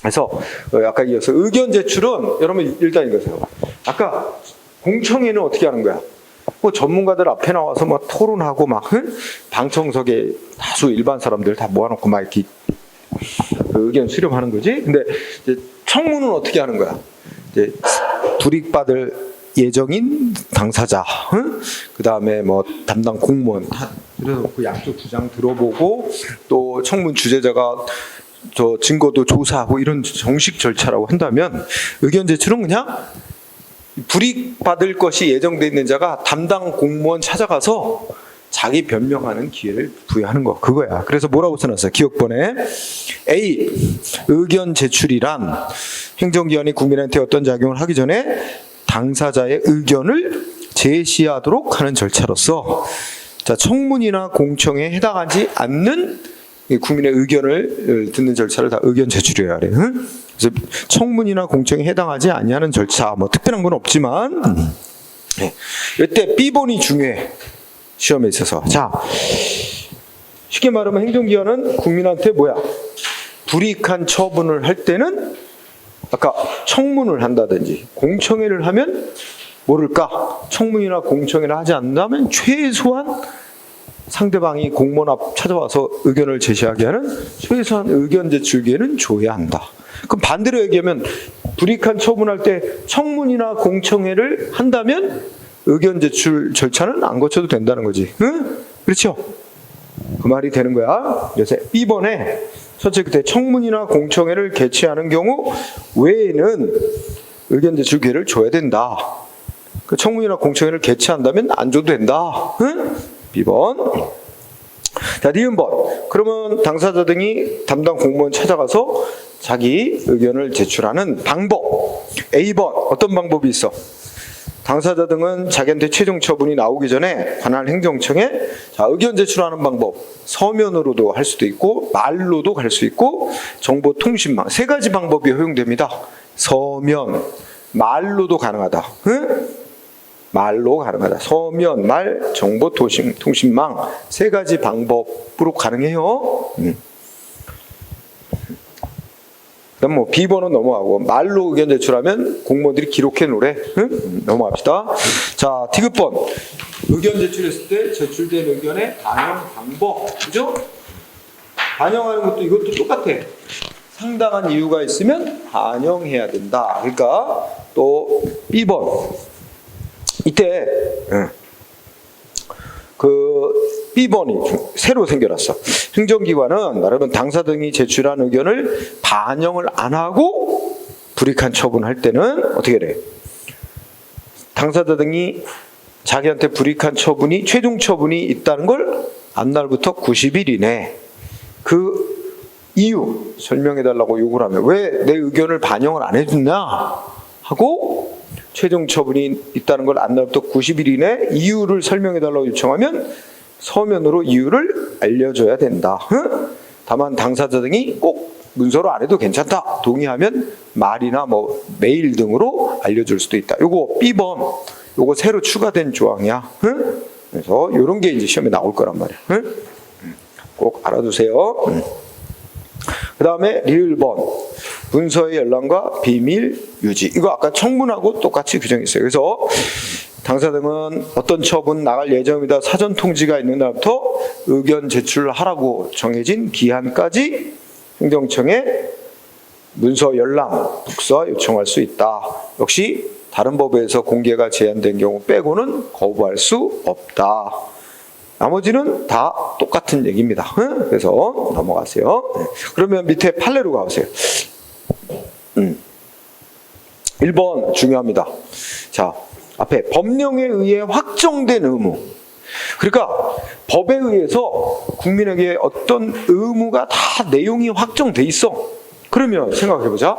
그래서 아까 이어서 의견 제출은 여러분 일단 이거세요. 아까 공청회는 어떻게 하는 거야? 뭐 전문가들 앞에 나와서 막 토론하고 막 방청석에 다수 일반 사람들 다 모아놓고 막 이렇게 그 의견 수렴하는 거지. 근데 이제 청문은 어떻게 하는 거야? 이제 불이익받을 예정인 당사자, 그 다음에 뭐 담당 공무원, 그래서 그 양쪽 주장 들어보고 또 청문 주재자가 저 증거도 조사하고 이런 정식 절차라고 한다면 의견 제출은 그냥 불이익받을 것이 예정돼 있는 자가 담당 공무원 찾아가서 자기 변명하는 기회를 부여하는 거, 그거야. 그래서 뭐라고 써놨어요? 기억본에 A. 의견 제출이란 행정기관이 국민한테 어떤 작용을 하기 전에 당사자의 의견을 제시하도록 하는 절차로서, 자, 청문이나 공청회에 해당하지 않는 국민의 의견을 듣는 절차를 다 의견 제출이라 그래요. 그래서 청문이나 공청회에 해당하지 아니하는 절차, 뭐 특별한 건 없지만 이때 B번이 중요해, 시험에 있어서. 자, 쉽게 말하면 행정기관은 국민한테 뭐야? 불이익한 처분을 할 때는 아까 청문을 한다든지 공청회를 하면 모를까? 청문이나 공청회를 하지 않는다면 최소한 상대방이 공무원 앞 찾아와서 의견을 제시하게 하는 최소한 의견 제출 기회는 줘야 한다. 그럼 반대로 얘기하면 불이익한 처분할 때 청문이나 공청회를 한다면 의견 제출 절차는 안 거쳐도 된다는 거지. 응? 그렇죠? 그 말이 되는 거야. 그래서 B번에 첫째, 그때 청문이나 공청회를 개최하는 경우 외에는 의견 제출 기회를 줘야 된다. 그 청문이나 공청회를 개최한다면 안 줘도 된다. 응? B번. 자, 니은번. 그러면 당사자 등이 담당 공무원 찾아가서 자기 의견을 제출하는 방법. A번. 어떤 방법이 있어? 당사자 등은 자기한테 최종 처분이 나오기 전에 관할 행정청에 자, 의견 제출하는 방법. 서면으로도 할 수도 있고 말로도 갈 수 있고 정보통신망 세 가지 방법이 허용됩니다. 서면, 말로도 가능하다. 응? 말로 가능하다. 서면, 말, 정보통신망 세 가지 방법으로 가능해요. 그다음 뭐 B번은 넘어가고 말로 의견 제출하면 공무원들이 기록해 놓으래. 넘어갑시다. 자, D급번. 의견 제출했을 때 제출된 의견의 반영 방법. 그죠? 반영하는 것도 이것도 똑같아. 상당한 이유가 있으면 반영해야 된다. 그러니까 또 B번. 이때 그 B번이 새로 생겨났어. 행정기관은 말하면 당사 등이 제출한 의견을 반영을 안 하고 불이익한 처분할 때는 어떻게 돼? 당사자 등이 자기한테 불이익한 처분이 최종 처분이 있다는 걸 앞날부터 90일 이내 그 이유 설명해달라고 요구를 하면 왜 내 의견을 반영을 안 해줬냐 하고 최종 처분이 있다는 걸 앞날부터 90일 이내 이유를 설명해달라고 요청하면 서면으로 이유를 알려줘야 된다. 다만 당사자 등이 꼭 문서로 안 해도 괜찮다. 동의하면 말이나 뭐 메일 등으로 알려줄 수도 있다. 요거 B번. 요거 새로 추가된 조항이야. 그래서 요런 게 이제 시험에 나올 거란 말이야. 꼭 알아두세요. 그 다음에 리을번. 문서의 열람과 비밀 유지. 이거 아까 청문하고 똑같이 규정이 있어요. 그래서 당사 등은 어떤 처분 나갈 예정이다 사전 통지가 있는 날부터 의견 제출하라고 정해진 기한까지 행정청에 문서 열람, 독서 요청할 수 있다. 역시 다른 법에서 공개가 제한된 경우 빼고는 거부할 수 없다. 나머지는 다 똑같은 얘기입니다. 그래서 넘어가세요. 그러면 밑에 판례로 가보세요. 1번 중요합니다. 자, 앞에 법령에 의해 확정된 의무. 그러니까 법에 의해서 국민에게 어떤 의무가 다 내용이 확정돼 있어. 그러면 생각해보자.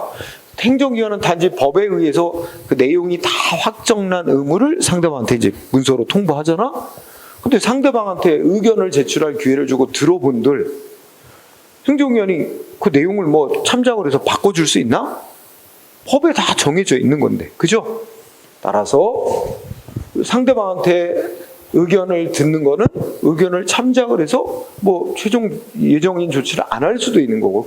행정기관은 단지 법에 의해서 그 내용이 다 확정난 의무를 상대방한테 이제 문서로 통보하잖아. 근데 상대방한테 의견을 제출할 기회를 주고 들어본들 행정기관이 그 내용을 뭐 참작을 해서 바꿔줄 수 있나? 법에 다 정해져 있는 건데, 그죠? 따라서 상대방한테 의견을 듣는 거는 의견을 참작을 해서 뭐 최종 예정인 조치를 안 할 수도 있는 거고,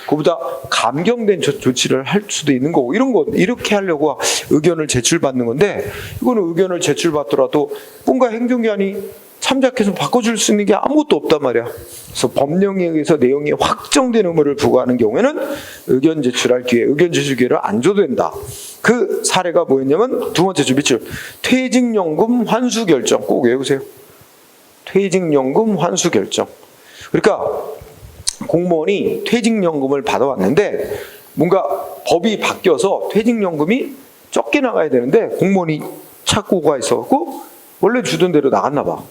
그보다 감경된 조치를 할 수도 있는 거고, 이런 거 이렇게 하려고 의견을 제출받는 건데, 이거는 의견을 제출받더라도 뭔가 행정기관이 참작해서 바꿔줄 수 있는 게 아무것도 없단 말이야. 그래서 법령에 의해서 내용이 확정된 의무를 부과하는 경우에는 의견 제출할 기회, 의견 제출 기회를 안 줘도 된다. 그 사례가 뭐였냐면 두 번째 주 밑줄, 퇴직연금 환수 결정. 꼭 외우세요. 퇴직연금 환수 결정. 그러니까 공무원이 퇴직연금을 받아왔는데 뭔가 법이 바뀌어서 퇴직연금이 적게 나가야 되는데 공무원이 착오가 있어갖고 원래 주던 대로 나갔나 봐.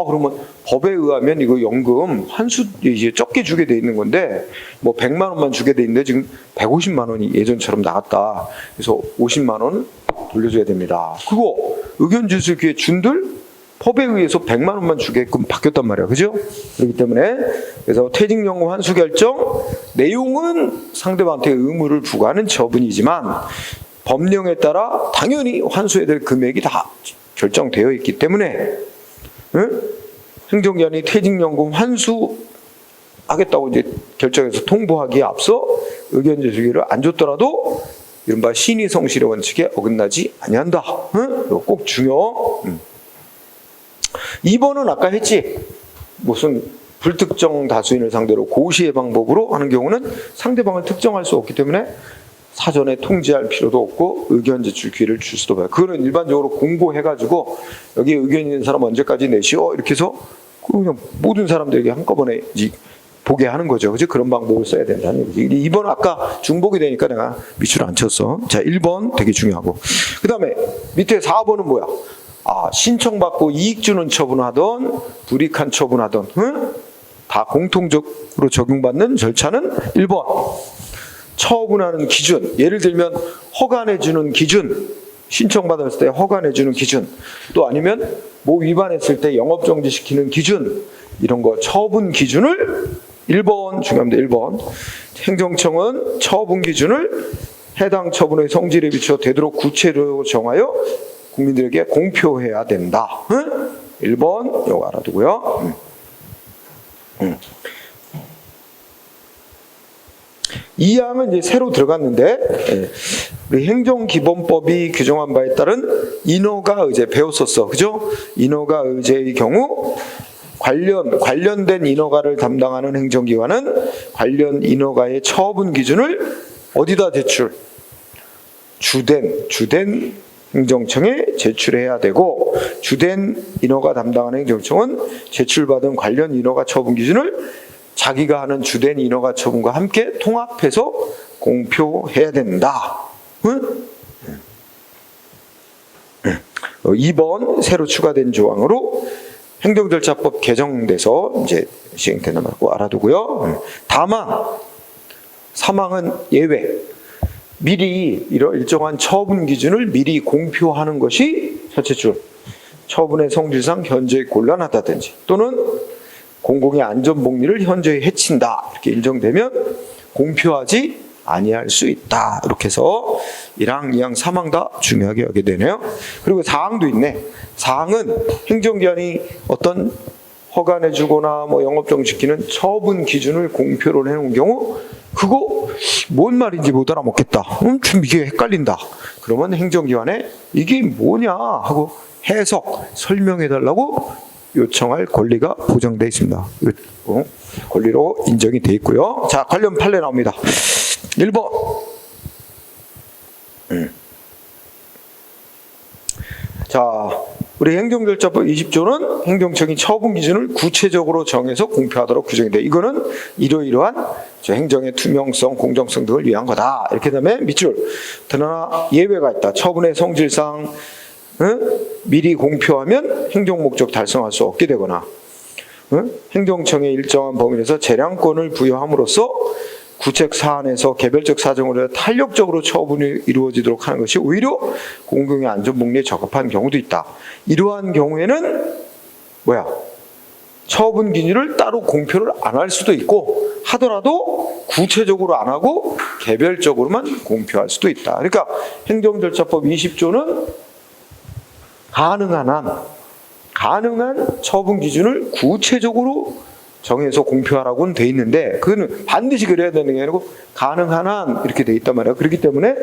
그러면 법에 의하면 이거 연금 환수 이제 적게 주게 돼 있는 건데 뭐 100만 원만 주게 돼 있는데 지금 150만 원이 예전처럼 나갔다. 그래서 50만 원 돌려줘야 됩니다. 그거 의견 제출 기회 준들 법에 의해서 100만 원만 주게끔 바뀌었단 말이야. 그죠? 그렇기 때문에 그래서 퇴직연금 환수 결정 내용은 상대방한테 의무를 부과하는 처분이지만 법령에 따라 당연히 환수해야 될 금액이 다 결정되어 있기 때문에 행정기관이 퇴직연금 환수하겠다고 이제 결정해서 통보하기에 앞서 의견 제출기를 안 줬더라도 이른바 신의성실의 원칙에 어긋나지 아니한다. 이거 꼭 중요. 2번은 아까 했지. 무슨 불특정 다수인을 상대로 고시의 방법으로 하는 경우는 상대방을 특정할 수 없기 때문에 사전에 통지할 필요도 없고 의견 제출 기회를 줄 수도 없어요. 그거는 일반적으로 공고해가지고 여기 의견 있는 사람 언제까지 내시오 이렇게 해서 그냥 모든 사람들에게 한꺼번에 보게 하는 거죠. 그죠? 그런 방법을 써야 된다는 얘기지. 2번 아까 중복이 되니까 내가 밑줄 안 쳤어. 자, 1번 되게 중요하고. 그 다음에 밑에 4번은 뭐야? 신청받고 이익 주는 처분하던 불이익한 처분하던 다 공통적으로 적용받는 절차는 1번. 처분하는 기준, 예를 들면 허가내주는 기준, 신청받았을 때 허가내주는 기준, 또 아니면 뭐 위반했을 때 영업정지시키는 기준, 이런 거 처분 기준을 1번 중요합니다. 1번. 행정청은 처분 기준을 해당 처분의 성질에 비춰 되도록 구체적으로 정하여 국민들에게 공표해야 된다. 1번 이거 알아두고요. 이 항은 이제 새로 들어갔는데 우리 행정기본법이 규정한 바에 따른 인허가 의제 배웠었어. 그죠? 인허가 의제의 경우 관련된 인허가를 담당하는 행정기관은 관련 인허가의 처분 기준을 어디다 제출? 주된 행정청에 제출해야 되고 주된 인허가 담당하는 행정청은 제출받은 관련 인허가 처분 기준을 자기가 하는 주된 인허가 처분과 함께 통합해서 공표해야 된다. 2번 새로 추가된 조항으로 행정절차법 개정돼서 이제 시행되는 말고 알아두고요. 다만 사망은 예외. 미리 이런 일정한 처분 기준을 미리 공표하는 것이 첫째 줄. 처분의 성질상 현저히 곤란하다든지 또는 공공의 안전복리를 현저히 해친다 이렇게 인정되면 공표하지 아니할 수 있다. 이렇게 해서 1항, 2항, 3항 다 중요하게 여기게 되네요. 그리고 4항도 있네. 4항은 행정기관이 어떤 허가내주거나 뭐 영업정지시키는 처분 기준을 공표를 해놓은 경우 그거 뭔 말인지 못 알아먹겠다. 좀 이게 헷갈린다. 그러면 행정기관에 이게 뭐냐 하고 해석, 설명해달라고 요청할 권리가 보장되어 있습니다. 권리로 인정이 되어 있고요. 자, 관련 판례 나옵니다. 1번. 자, 우리 행정절차법 20조는 행정청이 처분 기준을 구체적으로 정해서 공표하도록 규정이 돼. 이거는 이러이러한 행정의 투명성, 공정성 등을 위한 거다. 이렇게 되면 밑줄. 그러나 예외가 있다. 처분의 성질상 미리 공표하면 행정 목적 달성할 수 없게 되거나 행정청의 일정한 범위 내에서 재량권을 부여함으로써 구책 사안에서 개별적 사정으로 탄력적으로 처분이 이루어지도록 하는 것이 오히려 공공의 안전복리에 적합한 경우도 있다. 이러한 경우에는 뭐야? 처분 기준을 따로 공표를 안 할 수도 있고 하더라도 구체적으로 안 하고 개별적으로만 공표할 수도 있다. 그러니까 행정절차법 20조는 가능한 가능한 처분 기준을 구체적으로 정해서 공표하라고는 돼 있는데 그거는 반드시 그래야 되는 게 아니고 가능한 한 이렇게 돼 있단 말이야. 그렇기 때문에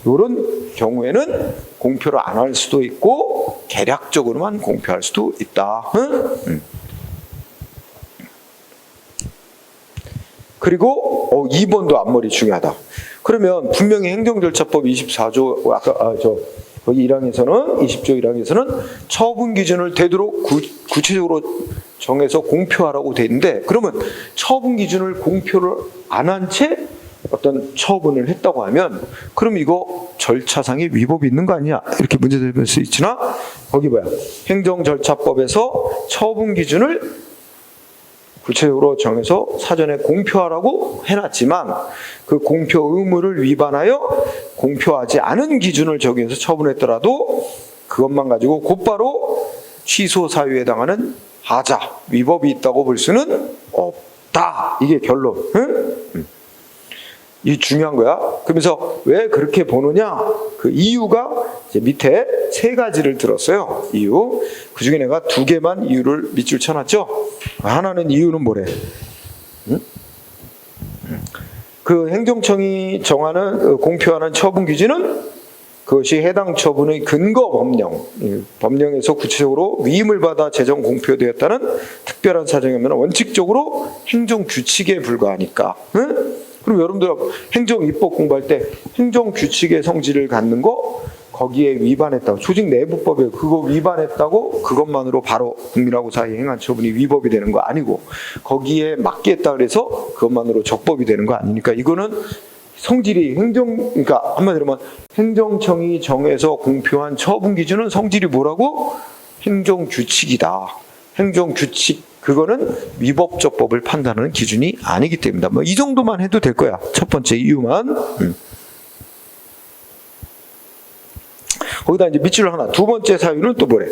이런 경우에는 공표를 안 할 수도 있고 개략적으로만 공표할 수도 있다. 응? 그리고 2번도 앞머리 중요하다. 그러면 분명히 행정절차법 24조 아까 거기 1항에서는 20조 1항에서는 처분 기준을 되도록 구체적으로 정해서 공표하라고 돼 있는데 그러면 처분 기준을 공표를 안 한 채 어떤 처분을 했다고 하면 그럼 이거 절차상의 위법이 있는 거 아니냐 이렇게 문제될 수 있지나 거기 뭐야 행정절차법에서 처분 기준을 구체적으로 정해서 사전에 공표하라고 해놨지만 그 공표 의무를 위반하여 공표하지 않은 기준을 적용해서 처분했더라도 그것만 가지고 곧바로 취소 사유에 해당하는 하자, 위법이 있다고 볼 수는 없다. 이게 결론. 응? 이 중요한 거야. 그러면서 왜 그렇게 보느냐? 그 이유가 이제 밑에 3가지를 들었어요. 이유. 그 중에 내가 2개만 이유를 밑줄 쳐놨죠. 하나는 이유는 뭐래? 응? 그 행정청이 정하는 공표하는 처분 기준은 그것이 해당 처분의 근거 법령에서 구체적으로 위임을 받아 제정 공표되었다는 특별한 사정이면 원칙적으로 행정 규칙에 불과하니까. 응? 그럼 여러분들 행정 입법 공부할 때 행정 규칙의 성질을 갖는 거 거기에 위반했다고 조직 내부법에 그거 위반했다고 그것만으로 바로 국민하고 사이에 행한 처분이 위법이 되는 거 아니고 거기에 맞겠다 그래서 그것만으로 적법이 되는 거 아니니까 이거는 성질이 그러니까 한마디로 말하면 행정청이 정해서 공표한 처분 기준은 성질이 뭐라고? 행정규칙이다. 행정규칙 그거는 위법적 법을 판단하는 기준이 아니기 때문이다. 뭐 이 정도만 해도 될 거야. 첫 번째 이유만. 거기다 이제 밑줄 하나. 2번째 사유는 또 뭐래?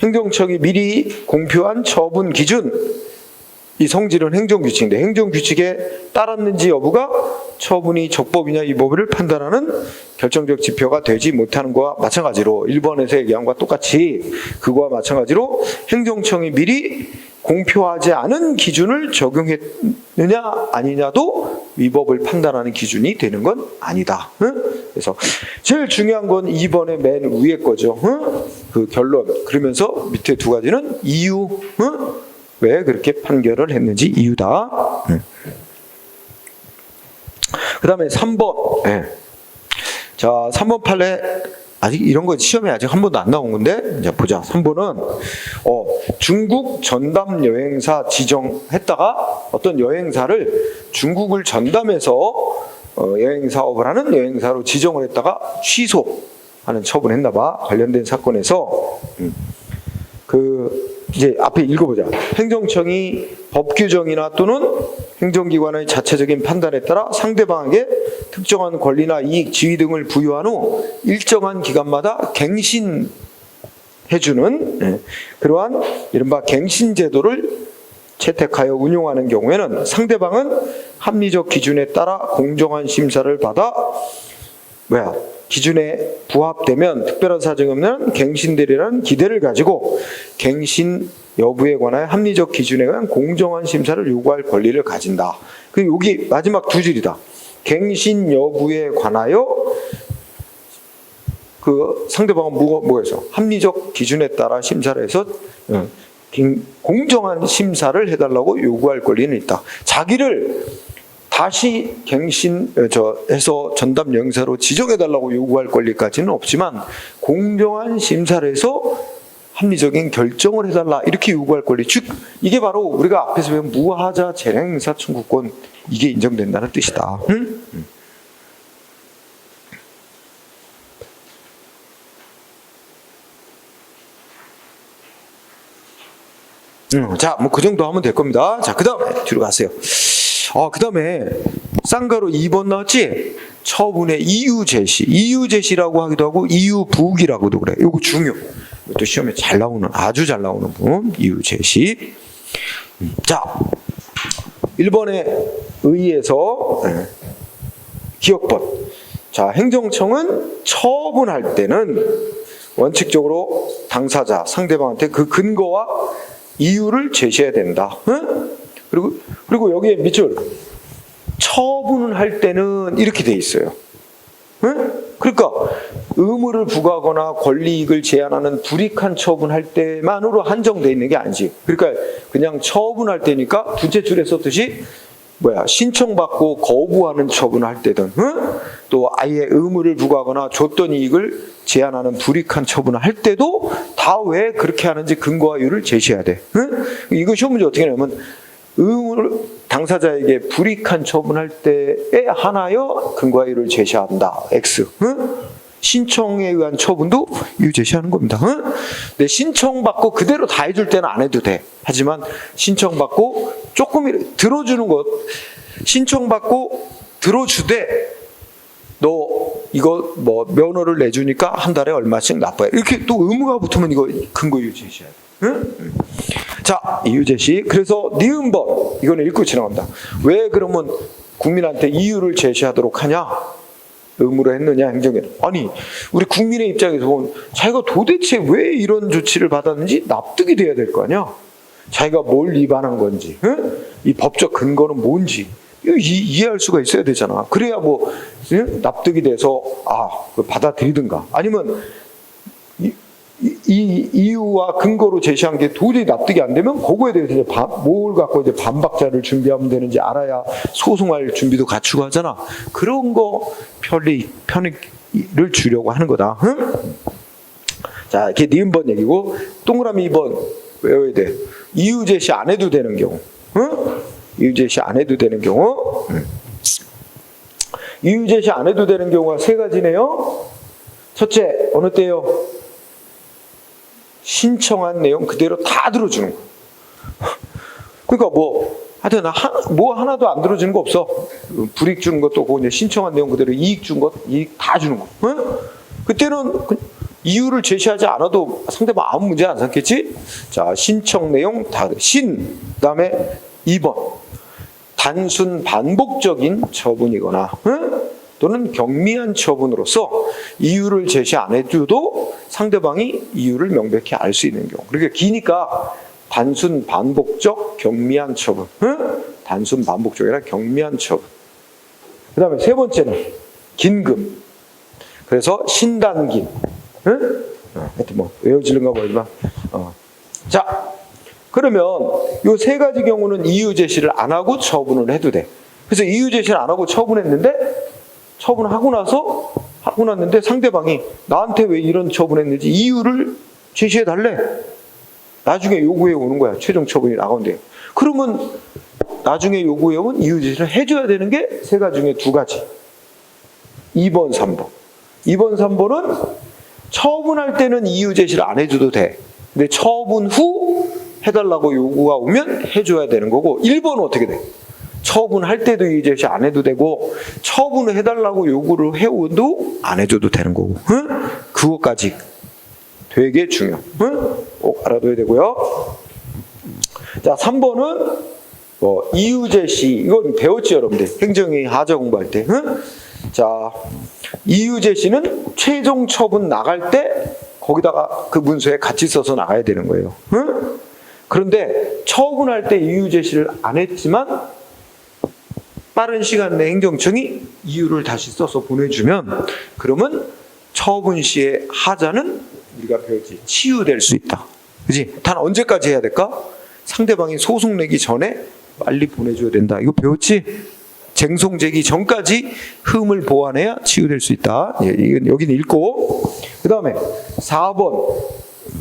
행정청이 미리 공표한 처분 기준. 이 성질은 행정규칙인데 행정규칙에 따랐는지 여부가 처분이 적법이냐 위법을 판단하는 결정적 지표가 되지 못하는 것과 마찬가지로 1번에서 얘기한 것과 똑같이 그거와 마찬가지로 행정청이 미리 공표하지 않은 기준을 적용했느냐 아니냐도 위법을 판단하는 기준이 되는 건 아니다. 그래서 제일 중요한 건 2번의 맨 위에 거죠. 그 결론. 그러면서 밑에 2가지는 이유. 왜 그렇게 판결을 했는지 이유다. 그 다음에 3번. 자, 3번 판례 아직 이런 거 시험에 아직 한 번도 안 나온 건데 이제 보자. 3번은 중국 전담 여행사 지정했다가 어떤 여행사를 중국을 전담해서 여행 사업을 하는 여행사로 지정을 했다가 취소하는 처분을 했나 봐. 관련된 사건에서 이제 앞에 읽어보자. 행정청이 법 규정이나 또는 행정기관의 자체적인 판단에 따라 상대방에게 특정한 권리나 이익, 지위 등을 부여한 후 일정한 기간마다 갱신해주는 그러한 이른바 갱신제도를 채택하여 운용하는 경우에는 상대방은 합리적 기준에 따라 공정한 심사를 받아 기준에 부합되면 특별한 사정이 없는 갱신되리라는 기대를 가지고 갱신 여부에 관하여 합리적 기준에 의한 공정한 심사를 요구할 권리를 가진다. 그리고 여기 마지막 2줄이다. 갱신 여부에 관하여 그 상대방은 뭐해서 합리적 기준에 따라 심사를 해서 공정한 심사를 해달라고 요구할 권리는 있다. 자기를 다시 해서 전담 여행사로 지정해달라고 요구할 권리까지는 없지만 공정한 심사를 해서 합리적인 결정을 해달라 이렇게 요구할 권리. 즉 이게 바로 우리가 앞에서 배운 무하자 재량행사 청구권 이게 인정된다는 뜻이다. 자, 뭐 그 정도 하면 될 겁니다. 자, 그 다음에 뒤로 가세요. 그 다음에 쌍가로 2번 나왔지? 처분의 이유 제시. 이유 제시라고 하기도 하고 이유 부기라고도 그래. 이거 중요. 이것도 시험에 잘 나오는 아주 잘 나오는 부분. 이유 제시. 자, 1번에 의해서 기억법. 자, 행정청은 처분할 때는 원칙적으로 당사자, 상대방한테 그 근거와 이유를 제시해야 된다. 응? 그리고 여기에 밑줄 처분을 할 때는 이렇게 돼 있어요. 응? 그러니까 의무를 부과하거나 권리이익을 제한하는 불이익한 처분할 때만으로 한정돼 있는 게 아니지. 그러니까 그냥 처분할 때니까 둘째 줄에 썼듯이 신청받고 거부하는 처분을 할 때든, 응? 또 아예 의무를 부과하거나 줬던 이익을 제한하는 불이익한 처분을 할 때도 다 왜 그렇게 하는지 근거와 이유를 제시해야 돼. 응? 이거 시험 문제 어떻게 하냐면 의무를 당사자에게 불이익한 처분할 때에 한하여 근거와 이유를 제시한다. X. 응? 신청에 의한 처분도 이유 제시하는 겁니다. 응? 근데 신청받고 그대로 다 해줄 때는 안 해도 돼. 하지만 신청받고 조금 들어주는 것, 신청받고 들어주되 너 이거 면허를 내주니까 한 달에 얼마씩 납부해. 이렇게 또 의무가 붙으면 이거 근거 이유 제시해야 돼. 응? 자, 이유 제시. 그래서 니은번 이거는 읽고 지나갑니다. 왜 그러면 국민한테 이유를 제시하도록 하냐? 의무로 했느냐, 행정에. 아니, 우리 국민의 입장에서 보면 자기가 도대체 왜 이런 조치를 받았는지 납득이 돼야 될 거 아니야? 자기가 뭘 위반한 건지, 응? 이 법적 근거는 뭔지 이해할 수가 있어야 되잖아. 그래야 응? 납득이 돼서 받아들이든가. 아니면 이 이유와 근거로 제시한 게 도저히 납득이 안 되면 그거에 대해서 이제 뭘 갖고 이제 반박자를 준비하면 되는지 알아야 소송할 준비도 갖추고 하잖아. 그런 거 편익을 주려고 하는 거다. 응? 자, 이게 니은번 얘기고 동그라미 2번 외워야 돼. 이유 제시 안 해도 되는 경우. 응? 이유 제시 안 해도 되는 경우. 이유 제시 안 해도 되는 경우가 세 가지네요. 첫째, 어느 때요? 신청한 내용 그대로 다 들어주는 거. 그러니까 하여튼 하나도 안 들어주는 거 없어. 불이익 주는 것도 그거 이제 신청한 내용 그대로 이익 준 것, 이익 다 주는 거. 응? 그때는 이유를 제시하지 않아도 상대방 아무 문제 안 삼겠지? 자, 신청 내용 다 그다음에 2번. 단순 반복적인 처분이거나, 응? 또는 경미한 처분으로서 이유를 제시 안 해줘도 상대방이 이유를 명백히 알 수 있는 경우. 그러니까 기니까 단순 반복적 경미한 처분. 응? 단순 반복적이라 경미한 처분. 그 다음에 세 번째는 긴급. 그래서 신단긴. 응? 하여튼 외워지는가 모르지만. 자, 그러면 이 세 가지 경우는 이유 제시를 안 하고 처분을 해도 돼. 그래서 이유 제시를 안 하고 처분했는데 처분하고 났는데 상대방이 나한테 왜 이런 처분했는지 이유를 제시해 달래. 나중에 요구해 오는 거야. 최종 처분이 나가는데. 그러면 나중에 요구해 오면 이유 제시를 해줘야 되는 게 세 가지 중에 두 가지. 2번, 3번. 2번, 3번은 처분할 때는 이유 제시를 안 해줘도 돼. 근데 처분 후 해달라고 요구가 오면 해줘야 되는 거고. 1번은 어떻게 돼? 처분할 때도 이유 제시 안 해도 되고 처분을 해달라고 요구를 해오도 안 해줘도 되는 거고. 응? 그것까지 되게 중요. 응? 꼭 알아둬야 되고요. 자, 3번은 이유 제시. 이건 배웠지 여러분들. 행정위 하자 공부할 때. 응? 자, 이유 제시는 최종 처분 나갈 때 거기다가 그 문서에 같이 써서 나가야 되는 거예요. 응? 그런데 처분할 때 이유 제시를 안 했지만 빠른 시간 내에 행정청이 이유를 다시 써서 보내주면 그러면 처분 시의 하자는 우리가 배웠지 치유될 수 있다. 그지? 단 언제까지 해야 될까? 상대방이 소송 내기 전에 빨리 보내줘야 된다. 이거 배웠지? 쟁송 제기 전까지 흠을 보완해야 치유될 수 있다. 예, 이건 여기는 읽고. 그 다음에 4번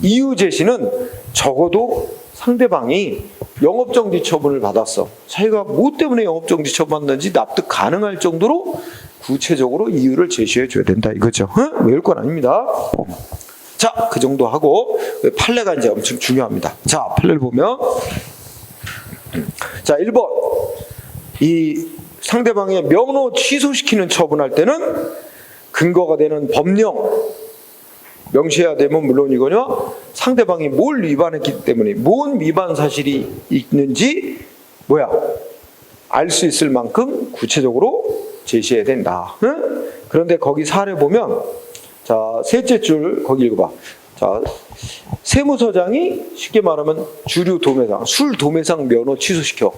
이유 제시는 적어도 상대방이 영업정지 처분을 받았어. 자기가 뭐 때문에 영업정지 처분받는지 납득 가능할 정도로 구체적으로 이유를 제시해 줘야 된다 이거죠. 응? 외울 건 아닙니다. 자, 그 정도 하고 판례가 이제 엄청 중요합니다. 자, 판례를 보면 자, 1번 이 상대방의 면허 취소시키는 처분할 때는 근거가 되는 법령 명시해야 되면 물론이거든요. 상대방이 뭘 위반했기 때문에 뭔 위반 사실이 있는지 알 수 있을 만큼 구체적으로 제시해야 된다. 응? 그런데 거기 사례 보면 자, 셋째 줄 거기 읽어봐. 자, 세무서장이 쉽게 말하면 주류 도매상, 술 도매상 면허 취소시켜.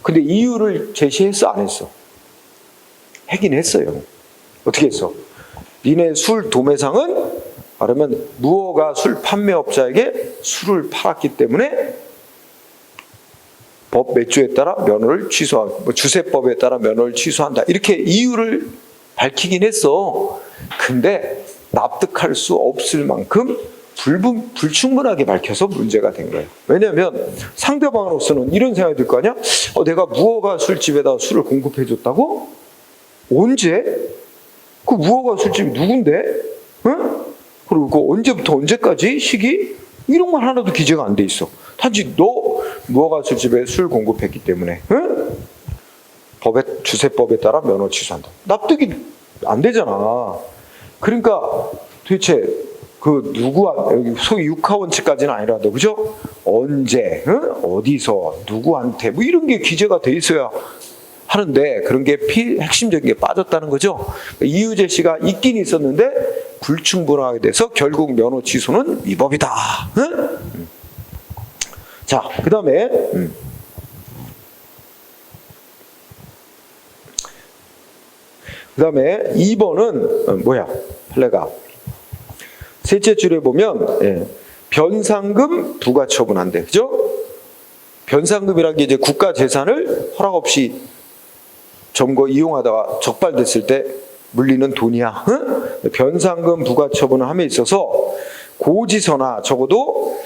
근데 이유를 제시했어, 안 했어? 하긴 했어요. 어떻게 했어? 니네 술 도매상은 말하면 무허가 술 판매업자에게 술을 팔았기 때문에 법 몇 조에 따라 면허를 취소하고, 뭐 주세법에 따라 면허를 취소한다. 이렇게 이유를 밝히긴 했어. 근데 납득할 수 없을 만큼 불충분하게 밝혀서 문제가 된 거예요. 왜냐하면 상대방으로서는 이런 생각이 들 거 아니야? 내가 무허가 술집에다 술을 공급해줬다고? 언제? 그 무허가 술집이 누군데? 응? 그리고 그 언제부터 언제까지? 시기? 이런 건 하나도 기재가 안 돼 있어. 단지 너 무허가 술집에 술 공급했기 때문에, 응? 주세법에 따라 면허 취소한다. 납득이 안 되잖아. 그러니까 도대체 그 여기 소위 육하원칙까지는 아니라도, 그죠? 언제, 응? 어디서, 누구한테, 뭐 이런 게 기재가 돼 있어야 하는데 그런 게 핵심적인 게 빠졌다는 거죠. 이유 제시가 있긴 있었는데 불충분하게 돼서 결국 면허 취소는 위법이다. 응? 자, 그 다음에 그 다음에 2번은 뭐야? 판례가 셋째 줄에 보면 변상금 부과처분한대. 그죠? 변상금이라는 게 이제 국가 재산을 허락 없이 점거 이용하다가 적발됐을 때 물리는 돈이야. 응? 변상금 부과처분을 함에 있어서 고지서나 적어도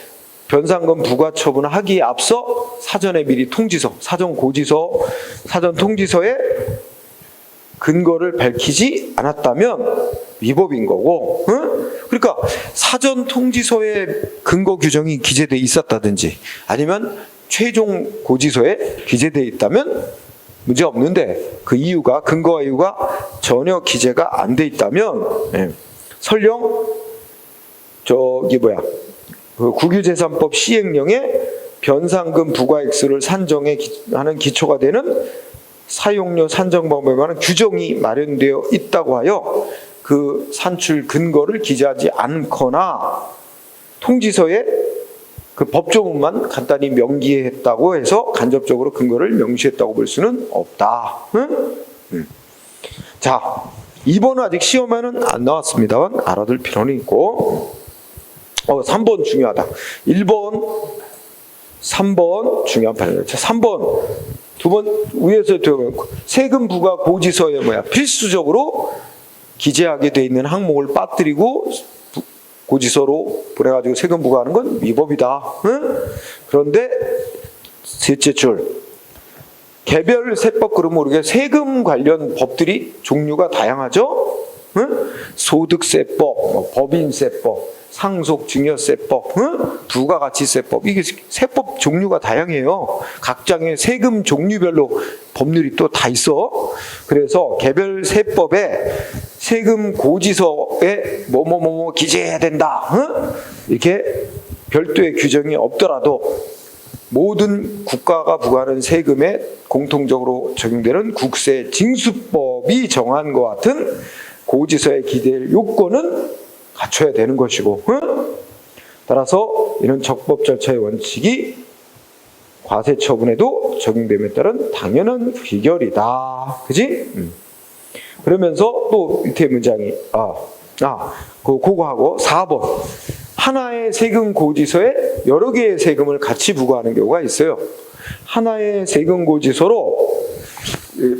변상금 부과처분을 하기에 앞서 사전에 미리 통지서, 사전 고지서, 사전 통지서에 근거를 밝히지 않았다면 위법인 거고, 응? 그러니까 사전 통지서에 근거 규정이 기재되어 있었다든지 아니면 최종 고지서에 기재되어 있다면 문제 없는데 그 이유가, 근거와 이유가 전혀 기재가 안 돼 있다면 설령 그 국유재산법 시행령에 변상금 부과액수를 산정하는 기초가 되는 사용료 산정 방법에 관한 규정이 마련되어 있다고 하여 그 산출 근거를 기재하지 않거나 통지서에 그 법조문만 간단히 명기했다고 해서 간접적으로 근거를 명시했다고 볼 수는 없다. 응? 자, 2번은 아직 시험에는 안 나왔습니다만 알아둘 필요는 있고, 3번 중요하다. 1번, 3번 중요한 판례. 자, 3번 두 번 위에서 세금 부과 고지서에 필수적으로 기재하게 돼 있는 항목을 빠뜨리고 고지서로 보내가지고 세금 부과하는 건 위법이다. 응? 그런데 셋째 줄 개별 세법 그러면 우리가 세금 관련 법들이 종류가 다양하죠. 응? 소득세법, 법인세법, 상속증여세법, 응? 부가가치세법, 이게 세법 종류가 다양해요. 각장의 세금 종류별로 법률이 또 다 있어. 그래서 개별 세법에 세금 고지서에 뭐뭐뭐 기재해야 된다, 응? 이렇게 별도의 규정이 없더라도 모든 국가가 부과하는 세금에 공통적으로 적용되는 국세징수법이 정한 것 같은 고지서에 기재할 요건은 갖춰야 되는 것이고, 응? 따라서 이런 적법 절차의 원칙이 과세 처분에도 적용됨에 따른 당연한 귀결이다. 그지? 그러면서 또 밑에 문장이 그거 하고 4번 하나의 세금 고지서에 여러 개의 세금을 같이 부과하는 경우가 있어요. 하나의 세금 고지서로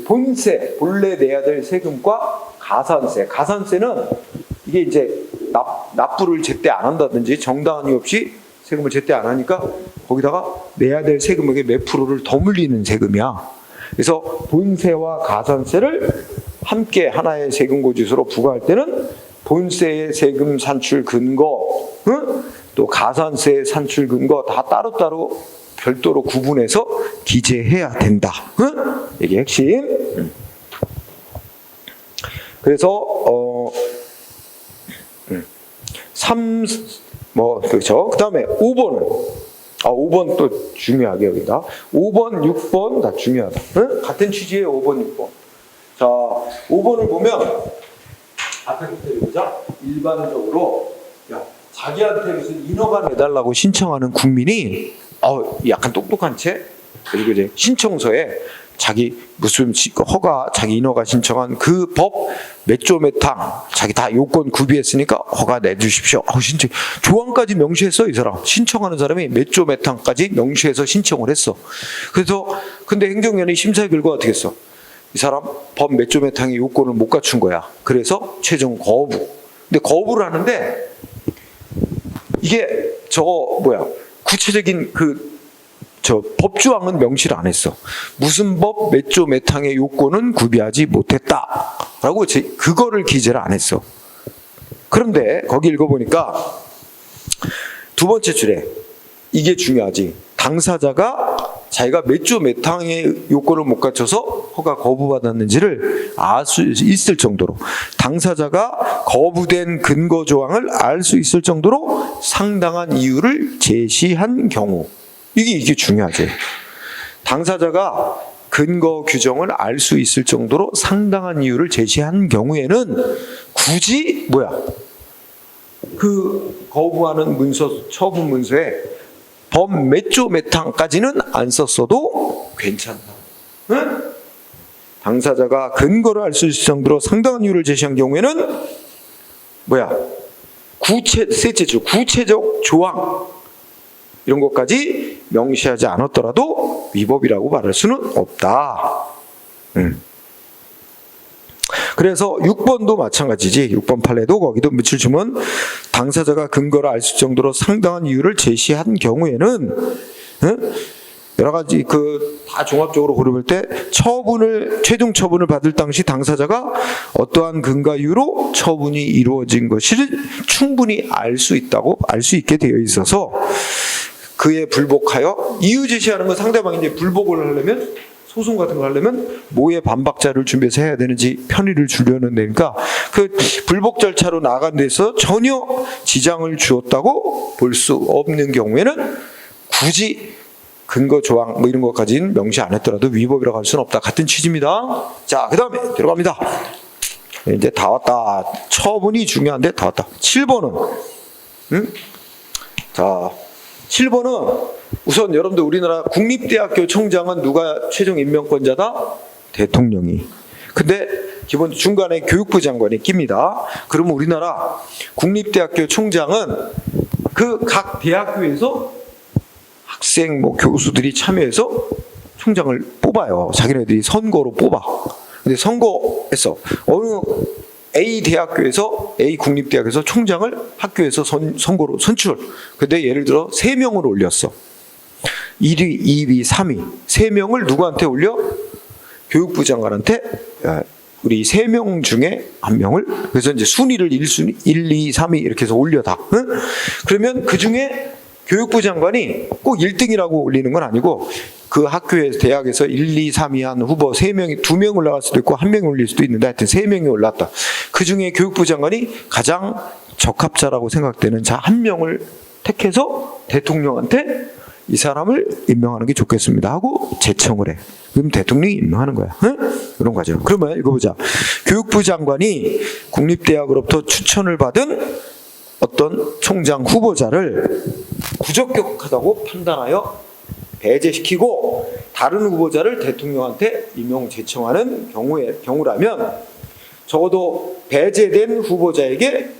본세, 본래 내야 될 세금과 가산세는 이게 이제 납부를 제때 안 한다든지 정당한 이유 없이 세금을 제때 안 하니까 거기다가 내야 될 세금에게 몇 프로를 더 물리는 세금이야. 그래서 본세와 가산세를 함께 하나의 세금 고지서로 부과할 때는 본세의 세금 산출 근거, 응? 또 가산세 산출 근거 다 따로따로 별도로 구분해서 기재해야 된다. 응? 이게 핵심. 그래서 그렇죠. 그 다음에 5번은 5번 또 중요하게 여기다. 5번, 6번 다 중요하다. 응? 같은 취지의 5번, 6번. 자, 5번을 보면 자폐기태를 보자. 일반적으로 야, 자기한테 무슨 인허가 내달라고 신청하는 국민이 약간 똑똑한 채 그리고 이제 신청서에 자기 무슨 허가 자기 인허가 신청한 그 법 몇 조 몇 항 자기 다 요건 구비했으니까 허가 내주십시오. 신청 조항까지 명시했어. 이 사람 신청하는 사람이 몇 조 몇 항까지 명시해서 신청을 했어. 그래서 근데 행정위원회 심사 결과 어떻게 했어? 이 사람 법 몇 조 몇 항의 요건을 못 갖춘 거야. 그래서 최종 거부. 근데 거부를 하는데 이게 구체적인 법조항은 명시를 안 했어. 무슨 법 몇 조 몇 항의 요건은 구비하지 못했다라고 그거를 기재를 안 했어. 그런데 거기 읽어보니까 두 번째 줄에 이게 중요하지. 당사자가 자기가 몇 조 몇 항의 요건을 못 갖춰서 허가 거부받았는지를 알 수 있을 정도로 당사자가 거부된 근거 조항을 알 수 있을 정도로 상당한 이유를 제시한 경우 이게 중요하지. 당사자가 근거 규정을 알 수 있을 정도로 상당한 이유를 제시한 경우에는 굳이 그 거부하는 문서 처분 문서에 법 몇 조 몇 항까지는 안 썼어도 괜찮다. 응? 당사자가 근거를 알 수 있을 정도로 상당한 이유를 제시한 경우에는 셋째 줄 구체적 조항 이런 것까지 명시하지 않았더라도 위법이라고 말할 수는 없다. 그래서 6번도 마찬가지지. 6번 판례도 거기도 며칠 주면 당사자가 근거를 알 수 있을 정도로 상당한 이유를 제시한 경우에는 여러 가지 다 종합적으로 고려볼 때 최종 처분을 받을 당시 당사자가 어떠한 근거 이유로 처분이 이루어진 것을 충분히 알 수 있게 되어 있어서 그에 불복하여 이유 제시하는 건 상대방이 이제 불복을 하려면 소송 같은 거 하려면 뭐에 반박자를 준비해서 해야 되는지 편의를 주려는 데니까 그 불복 절차로 나간 데서 전혀 지장을 주었다고 볼 수 없는 경우에는 굳이 근거 조항 이런 것까지는 명시 안 했더라도 위법이라고 할 수는 없다. 같은 취지입니다. 자, 그 다음에 들어갑니다. 이제 다 왔다. 처분이 중요한데 다 왔다. 7번은 자 7번은 우선 여러분들 우리나라 국립대학교 총장은 누가 최종 임명권자다? 대통령이. 근데 기본 중간에 교육부 장관이 낍니다. 그러면 우리나라 국립대학교 총장은 그 각 대학교에서 학생 교수들이 참여해서 총장을 뽑아요. 자기네들이 선거로 뽑아. 근데 선거에서 어느 A 대학교에서 A 국립대학에서 총장을 학교에서 선거로 선출. 근데 예를 들어 3명을 올렸어. 1위, 2위, 3위 3명을 누구한테 올려? 교육부 장관한테 우리 3명 중에 1명을 그래서 이제 순위를 1순위, 1, 2, 3위 이렇게 해서 올려다. 응? 그러면 그 중에 교육부 장관이 꼭 1등이라고 올리는 건 아니고 그 학교에서 대학에서 1, 2, 3위 한 후보 3명이 2명 올라갈 수도 있고 1명이 올릴 수도 있는데 하여튼 3명이 올랐다. 그 중에 교육부 장관이 가장 적합자라고 생각되는 자 1명을 택해서 대통령한테 이 사람을 임명하는 게 좋겠습니다 하고 제청을 해. 그럼 대통령이 임명하는 거야. 응? 이런 거죠. 그러면 읽어보자. 교육부 장관이 국립대학으로부터 추천을 받은 어떤 총장 후보자를 부적격하다고 판단하여 배제시키고 다른 후보자를 대통령한테 임명 제청하는 경우라면 적어도 배제된 후보자에게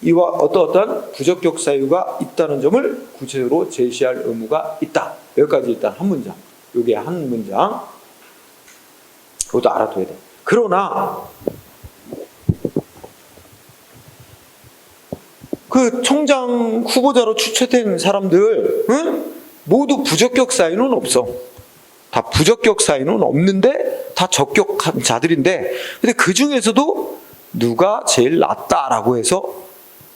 이와 어떠한 부적격 사유가 있다는 점을 구체적으로 제시할 의무가 있다. 여기까지 일단 한 문장. 이게 한 문장. 그것도 알아둬야 돼. 그러나 그 총장 후보자로 추천된 사람들 모두 부적격 사유는 없어. 다 부적격 사유는 없는데 다 적격한 자들인데 근데 그 중에서도 누가 제일 낫다라고 해서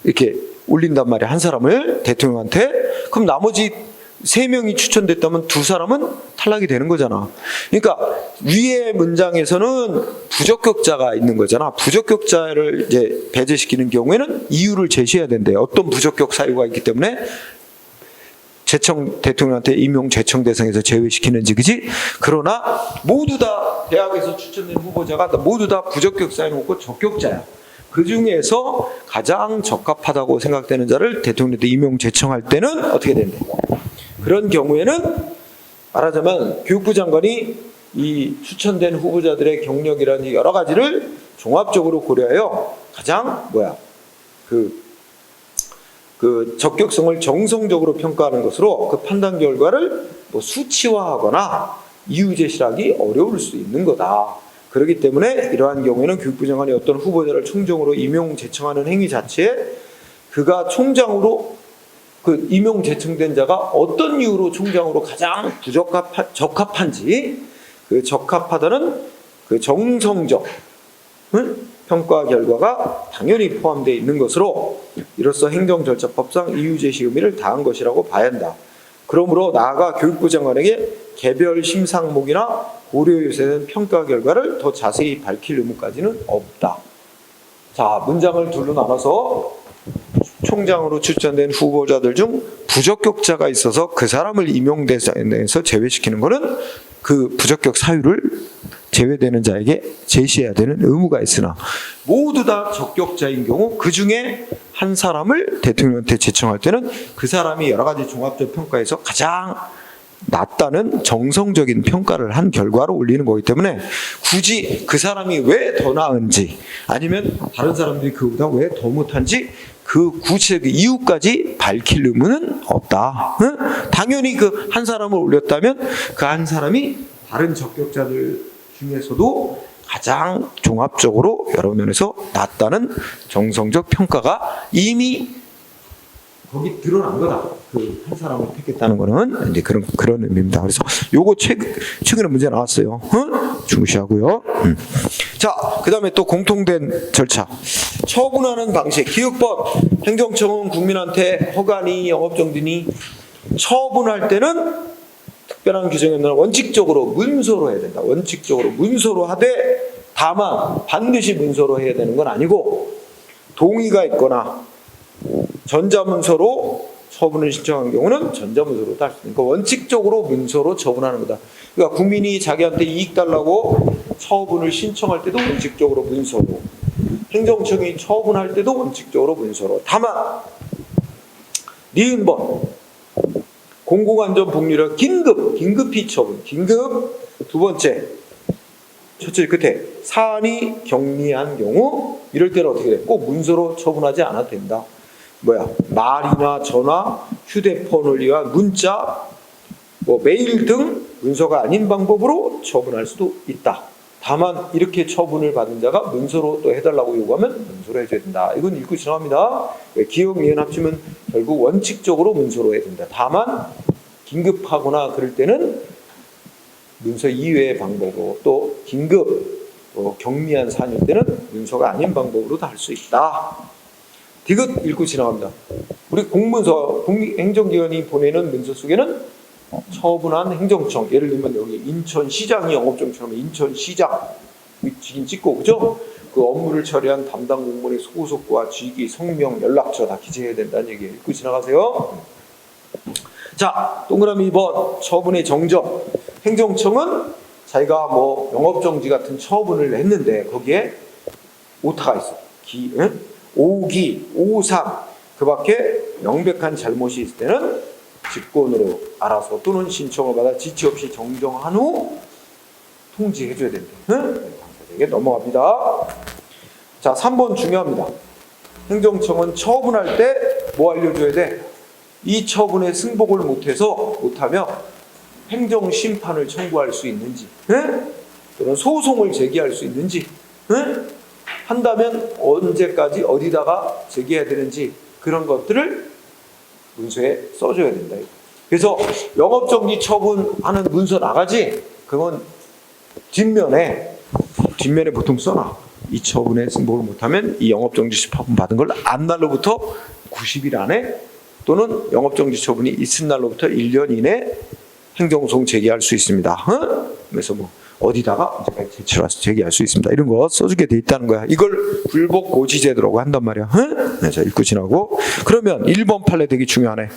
이렇게 올린단 말이야. 한 사람을 대통령한테. 그럼 나머지 3명이 추천됐다면 2사람은 탈락이 되는 거잖아. 그러니까 위의 문장에서는 부적격자가 있는 거잖아. 부적격자를 이제 배제시키는 경우에는 이유를 제시해야 된대. 어떤 부적격 사유가 있기 때문에 대통령한테 임용 제청 대상에서 제외시키는지, 그지? 그러나 모두 다 대학에서 추천된 후보자가 모두 다 부적격 쌓여놓고 적격자야. 그 중에서 가장 적합하다고 생각되는 자를 대통령한테 임용 제청할 때는 어떻게 된대? 그런 경우에는 말하자면 교육부 장관이 이 추천된 후보자들의 경력이라는 여러 가지를 종합적으로 고려하여 가장 그 적격성을 정성적으로 평가하는 것으로 그 판단 결과를 뭐 수치화하거나 이유 제시하기 어려울 수 있는 거다. 그렇기 때문에 이러한 경우에는 교육부 장관이 어떤 후보자를 총장으로 임용 제청하는 행위 자체에 그가 총장으로 그 임용 제청된 자가 어떤 이유로 총장으로 가장 적합한지 그 적합하다는 그 정성적 평가 결과가 당연히 포함되어 있는 것으로 이로써 행정절차법상 이유제시 의미를 다한 것이라고 봐야 한다. 그러므로 나아가 교육부 장관에게 개별 심사 항목이나 고려 요소된 평가 결과를 더 자세히 밝힐 의무까지는 없다. 자, 문장을 둘로 나눠서 총장으로 추천된 후보자들 중 부적격자가 있어서 그 사람을 임용 대상에서 제외시키는 것은 그 부적격 사유를 제외되는 자에게 제시해야 되는 의무가 있으나 모두 다 적격자인 경우 그 중에 한 사람을 대통령한테 제청할 때는 그 사람이 여러 가지 종합적 평가에서 가장 낫다는 정성적인 평가를 한 결과로 올리는 거기 때문에 굳이 그 사람이 왜 더 나은지 아니면 다른 사람들이 그보다 왜 더 못한지 그 구체적 이유까지 밝힐 의무는 없다. 응? 당연히 그 한 사람을 올렸다면 그 한 사람이 다른 적격자들 중에서도 가장 종합적으로 여러 면에서 낫다는 정성적 평가가 이미 거기 드러난 거다. 그 한 사람을 택했다는 거는 이제 그런 의미입니다. 그래서 요거 최근에 문제 나왔어요. 중시하고요. 자, 그다음에 또 공통된 절차. 처분하는 방식. 기획법. 행정청은 국민한테 허가니 영업정지니 처분할 때는 특별한 규정이 없는 원칙적으로 문서로 해야 된다. 원칙적으로 문서로 하되 다만 반드시 문서로 해야 되는 건 아니고 동의가 있거나 전자문서로 처분을 신청한 경우는 전자문서로 할 수 있으니까 원칙적으로 문서로 처분하는 거다. 그러니까 국민이 자기한테 이익 달라고 처분을 신청할 때도 원칙적으로 문서로, 행정청이 처분할 때도 원칙적으로 문서로. 다만 니은번 공공안전복리를 긴급히 처분, 긴급. 두 번째, 첫째 끝에 사안이 경미한 경우 이럴 때는 어떻게 돼? 꼭 문서로 처분하지 않아도 된다. 말이나 전화, 휴대폰을 위한 문자, 메일 등 문서가 아닌 방법으로 처분할 수도 있다. 다만 이렇게 처분을 받은 자가 문서로 또 해달라고 요구하면 문서로 해줘야 된다. 이건 읽고 지나갑니다. 기업 미연 합치면 결국 원칙적으로 문서로 해야 된다. 다만 긴급하거나 그럴 때는 문서 이외의 방법으로 또 긴급 경미한 사안일 때는 문서가 아닌 방법으로도 할 수 있다. 디귿 읽고 지나갑니다. 우리 공문서, 국민행정기관이 보내는 문서 속에는 처분한 행정청, 예를 들면 여기 인천시장이 영업정처럼 인천시장 직인 찍고, 그죠? 그 업무를 처리한 담당 공무원의 소속과 직위, 성명, 연락처 다 기재해야 된다는 얘기예요. 읽고 지나가세요. 자, 동그라미 2번 처분의 정점. 행정청은 자기가 영업정지 같은 처분을 했는데 거기에 오타가 있어. 오기, 오상, 그 밖에 명백한 잘못이 있을 때는 직권으로 알아서 또는 신청을 받아 지체 없이 정정한 후 통지해줘야 된다. 당사자에게 넘어갑니다. 자, 3번 중요합니다. 행정청은 처분할 때 뭐 알려줘야 돼? 이 처분에 승복을 못하며 행정심판을 청구할 수 있는지, 또는 소송을 제기할 수 있는지, 한다면 언제까지 어디다가 제기해야 되는지 그런 것들을 문서에 써줘야 된다. 그래서 영업정지 처분하는 문서 나가지, 그건 뒷면에 보통 써놔. 이 처분에 승복을 못하면 이 영업정지 처분 받은 걸 안 날로부터 90일 안에 또는 영업정지 처분이 있은 날로부터 1년 이내 행정소송 제기할 수 있습니다. 그래서 어디다가 언제까지 제기할 수 있습니다. 이런 거 써주게 돼 있다는 거야. 이걸 불복 고지 제도라고 한단 말이야. 자, 읽고 지나고. 그러면 1번 판례 되게 중요하네.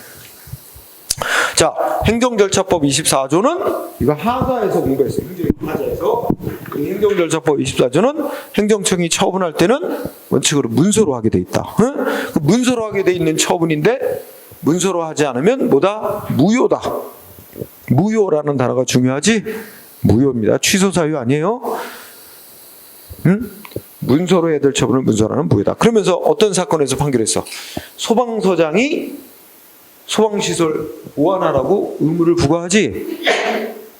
자, 행정절차법 24조는 이거 하자에서 공부했어요. 하자에서 이 행정절차법 24조는 행정청이 처분할 때는 원칙으로 문서로 하게 돼 있다. 응? 그 문서로 하게 돼 있는 처분인데 문서로 하지 않으면 뭐다? 무효다. 무효라는 단어가 중요하지? 무효입니다. 취소 사유 아니에요? 응? 문서로 해야 될 처분을 문서로 하는 무효다. 그러면서 어떤 사건에서 판결했어? 소방서장이 소방시설 보완하라고 의무를 부과하지?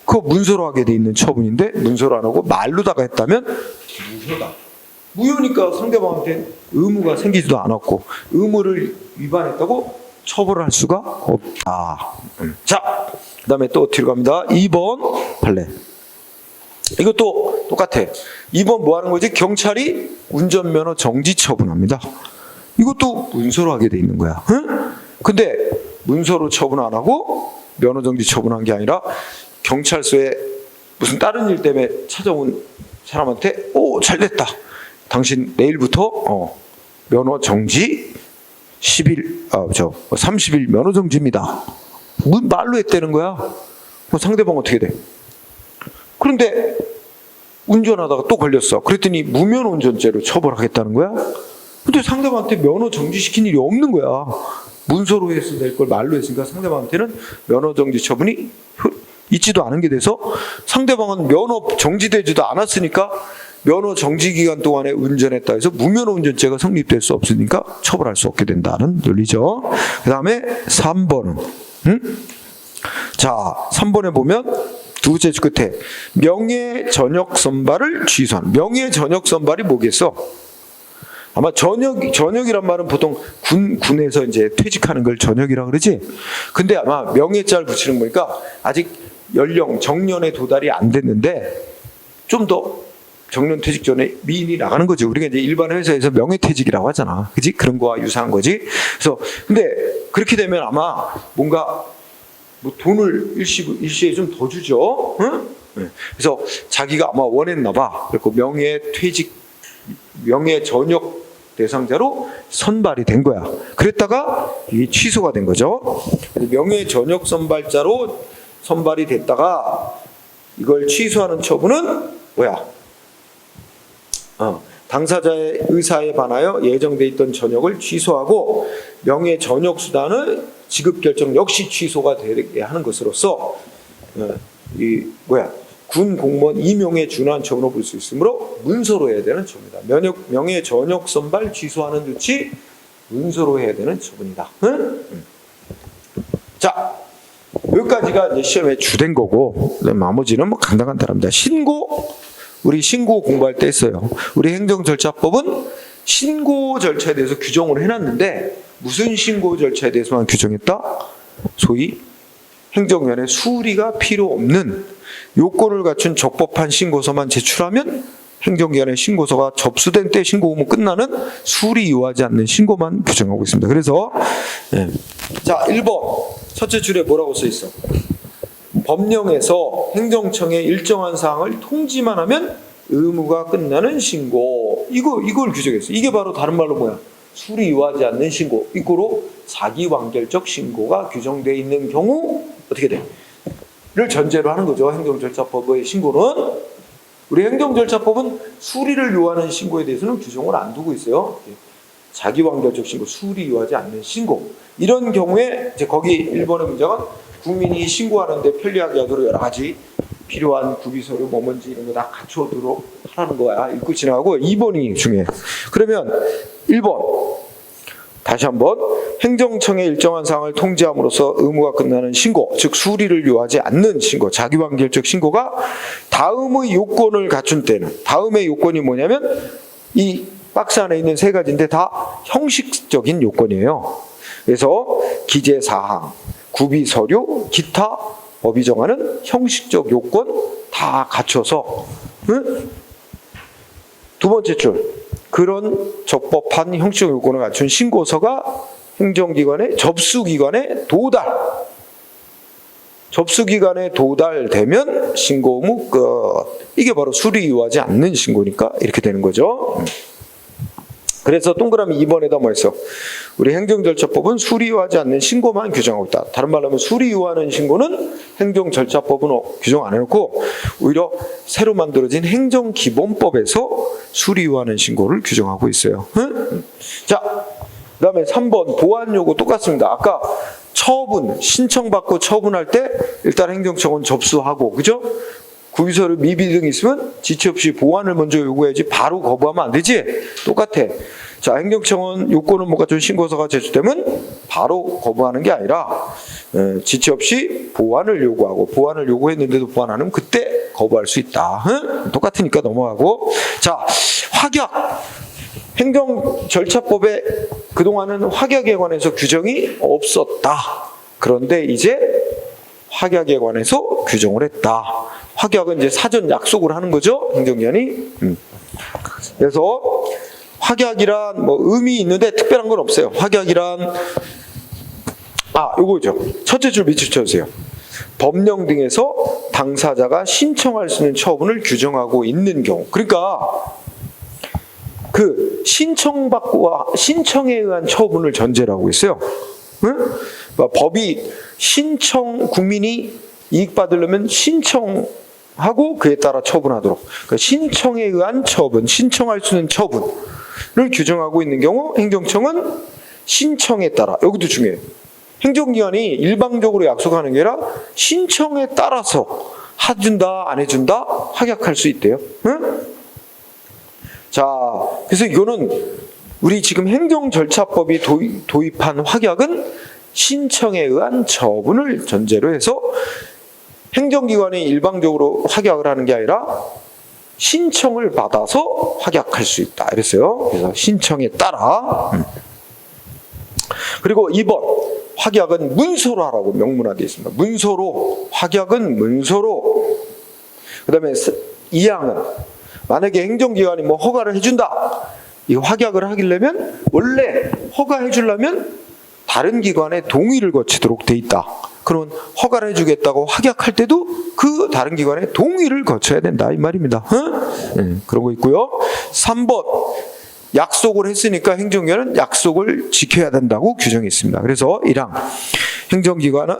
그거 문서로 하게 돼 있는 처분인데 문서로 안 하고 말로다가 했다면 무효다. 무효니까 상대방한테 의무가 생기지도 않았고 의무를 위반했다고 처벌을 할 수가 없다. 자, 그 다음에 또 뒤로 갑니다. 2번 판례. 이것도 똑같아. 2번 뭐 하는 거지? 경찰이 운전면허 정지 처분합니다. 이것도 문서로 하게 돼 있는 거야. 응? 근데 문서로 처분 안 하고 면허 정지 처분한 게 아니라 경찰서에 무슨 다른 일 때문에 찾아온 사람한테 잘 됐다. 당신 내일부터 면허 정지 30일 면허 정지입니다. 말로 했다는 거야. 상대방 어떻게 돼? 그런데 운전하다가 또 걸렸어. 그랬더니 무면허 운전죄로 처벌하겠다는 거야. 근데 상대방한테 면허 정지시킨 일이 없는 거야. 문서로 해서 될 걸 말로 했으니까 상대방한테는 면허 정지 처분이 있지도 않은 게 돼서 상대방은 면허 정지되지도 않았으니까 면허 정지 기간 동안에 운전했다 해서 무면허 운전죄가 성립될 수 없으니까 처벌할 수 없게 된다는 논리죠. 그 다음에 3번은 자, 3번에 보면 두 번째 줄 끝에 명예 전역 선발을 취소한. 명예 전역 선발이 뭐겠어? 아마 전역이란 말은 보통 군에서 이제 퇴직하는 걸 전역이라고 그러지. 근데 아마 명예자를 붙이는 거니까 아직 정년에 도달이 안 됐는데 좀 더 정년 퇴직 전에 미인이 나가는 거죠. 우리가 이제 일반 회사에서 명예퇴직이라고 하잖아. 그지? 그런 거와 유사한 거지. 그래서 근데 그렇게 되면 아마 뭔가 돈을 일시에 좀 더 주죠. 응? 네. 그래서 자기가 아마 원했나 봐. 그리고 명예 전역 대상자로 선발이 된 거야. 그랬다가 이게 취소가 된 거죠. 명예 전역 선발자로 선발이 됐다가 이걸 취소하는 처분은 뭐야? 당사자의 의사에 반하여 예정돼 있던 전역을 취소하고 명예 전역 수단을 지급 결정 역시 취소가 되게 하는 것으로서 군 공무원 임용에 준하는 처분으로 볼 수 있으므로 문서로 해야 되는 처분이다. 명예 전역 선발 취소하는 조치 문서로 해야 되는 처분이다. 자, 여기까지가 이제 시험에 주된 거고 나머지는 뭐 간단합니다. 우리 신고 공부할 때 했어요. 우리 행정절차법은 신고 절차에 대해서 규정을 해놨는데 무슨 신고 절차에 대해서만 규정했다? 소위 행정면에 수리가 필요 없는 요건을 갖춘 적법한 신고서만 제출하면 행정기관의 신고서가 접수된 때 신고 의무 끝나는 수리 요하지 않는 신고만 규정하고 있습니다. 그래서 자, 1번 첫째 줄에 뭐라고 써 있어? 법령에서 행정청에 일정한 사항을 통지만 하면 의무가 끝나는 신고. 이걸 규정했어. 이게 바로 다른 말로 뭐야? 수리 요하지 않는 신고. 이거로 자기완결적 신고가 규정되어 있는 경우 어떻게 돼? 를 전제로 하는 거죠. 행정절차법의 신고는. 우리 행정절차법은 수리를 요하는 신고에 대해서는 규정을 안 두고 있어요. 자기완결적 신고, 수리 요하지 않는 신고. 이런 경우에 이제 거기 1번의 문제가 국민이 신고하는데 편리하게 하도록 여러 가지 필요한 구비서류 뭔지 이런 거 다 갖춰두도록 하라는 거야. 읽고 지나가고 2번이 중요해. 그러면 1번 다시 한번 행정청의 일정한 사항을 통지함으로써 의무가 끝나는 신고, 즉 수리를 요하지 않는 신고, 자기완결적 신고가 다음의 요건을 갖춘 때는, 다음의 요건이 뭐냐면 이 박스 안에 있는 세 가지인데 다 형식적인 요건이에요. 그래서 기재사항, 구비서류, 기타 법이 정하는 형식적 요건 다 갖춰서 두 번째 줄 그런 적법한 형식적 요건을 갖춘 신고서가 행정기관의 접수기관에 도달되면 신고 의무 끝. 이게 바로 수리 요하지 않는 신고니까 이렇게 되는 거죠. 그래서 동그라미 2번에다 뭐 했어? 우리 행정절차법은 수리유하지 않는 신고만 규정하고 있다. 다른 말로 하면 수리유하는 신고는 행정절차법은 규정 안 해놓고 오히려 새로 만들어진 행정기본법에서 수리유하는 신고를 규정하고 있어요. 응? 자, 그 다음에 3번 보완요구 똑같습니다. 아까 처분, 신청받고 처분할 때 일단 행정청은 접수하고, 그죠? 구비서류 미비 등 있으면 지체 없이 보완을 먼저 요구해야지 바로 거부하면 안 되지? 똑같아. 자, 행정청은 요건을 못 갖춘 신고서가 제출되면 바로 거부하는 게 아니라 지체 없이 보완을 요구하고, 보완을 요구했는데도 보완 안 하면 그때 거부할 수 있다. 응? 똑같으니까 넘어가고. 자, 확약. 행정절차법에 그동안은 확약에 관해서 규정이 없었다. 그런데 이제 확약에 관해서 규정을 했다. 확약은 이제 사전 약속을 하는 거죠, 행정기관이. 그래서 확약이란 뭐 의미 있는데 특별한 건 없어요. 확약이란 요거죠. 첫째 줄 밑줄 쳐주세요. 법령 등에서 당사자가 신청할 수 있는 처분을 규정하고 있는 경우. 그러니까 그 신청받고 신청에 의한 처분을 전제로 하고 있어요. 응? 법이 국민이 이익 받으려면 신청하고 그에 따라 처분하도록. 그러니까 신청에 의한 처분, 신청할 수 있는 처분을 규정하고 있는 경우 행정청은 신청에 따라, 여기도 중요해요. 행정기관이 일방적으로 약속하는 게 아니라 신청에 따라서 해준다, 안 해준다, 확약할 수 있대요. 응? 자, 그래서 이거는 우리 지금 행정절차법이 도입한 확약은 신청에 의한 처분을 전제로 해서 행정기관이 일방적으로 확약을 하는 게 아니라 신청을 받아서 확약할 수 있다. 이랬어요. 그래서 신청에 따라. 그리고 2번. 확약은 문서로 하라고 명문화되어 있습니다. 문서로. 확약은 문서로. 그 다음에 2항은 만약에 행정기관이 뭐 허가를 해준다. 이 확약을 하려면 원래 허가해 주려면 다른 기관의 동의를 거치도록 돼 있다. 그러면 허가를 해주겠다고 확약할 때도 그 다른 기관의 동의를 거쳐야 된다 이 말입니다. 그러고 있고요. 3번 약속을 했으니까 행정기관은 약속을 지켜야 된다고 규정이 있습니다. 그래서 1항 행정기관은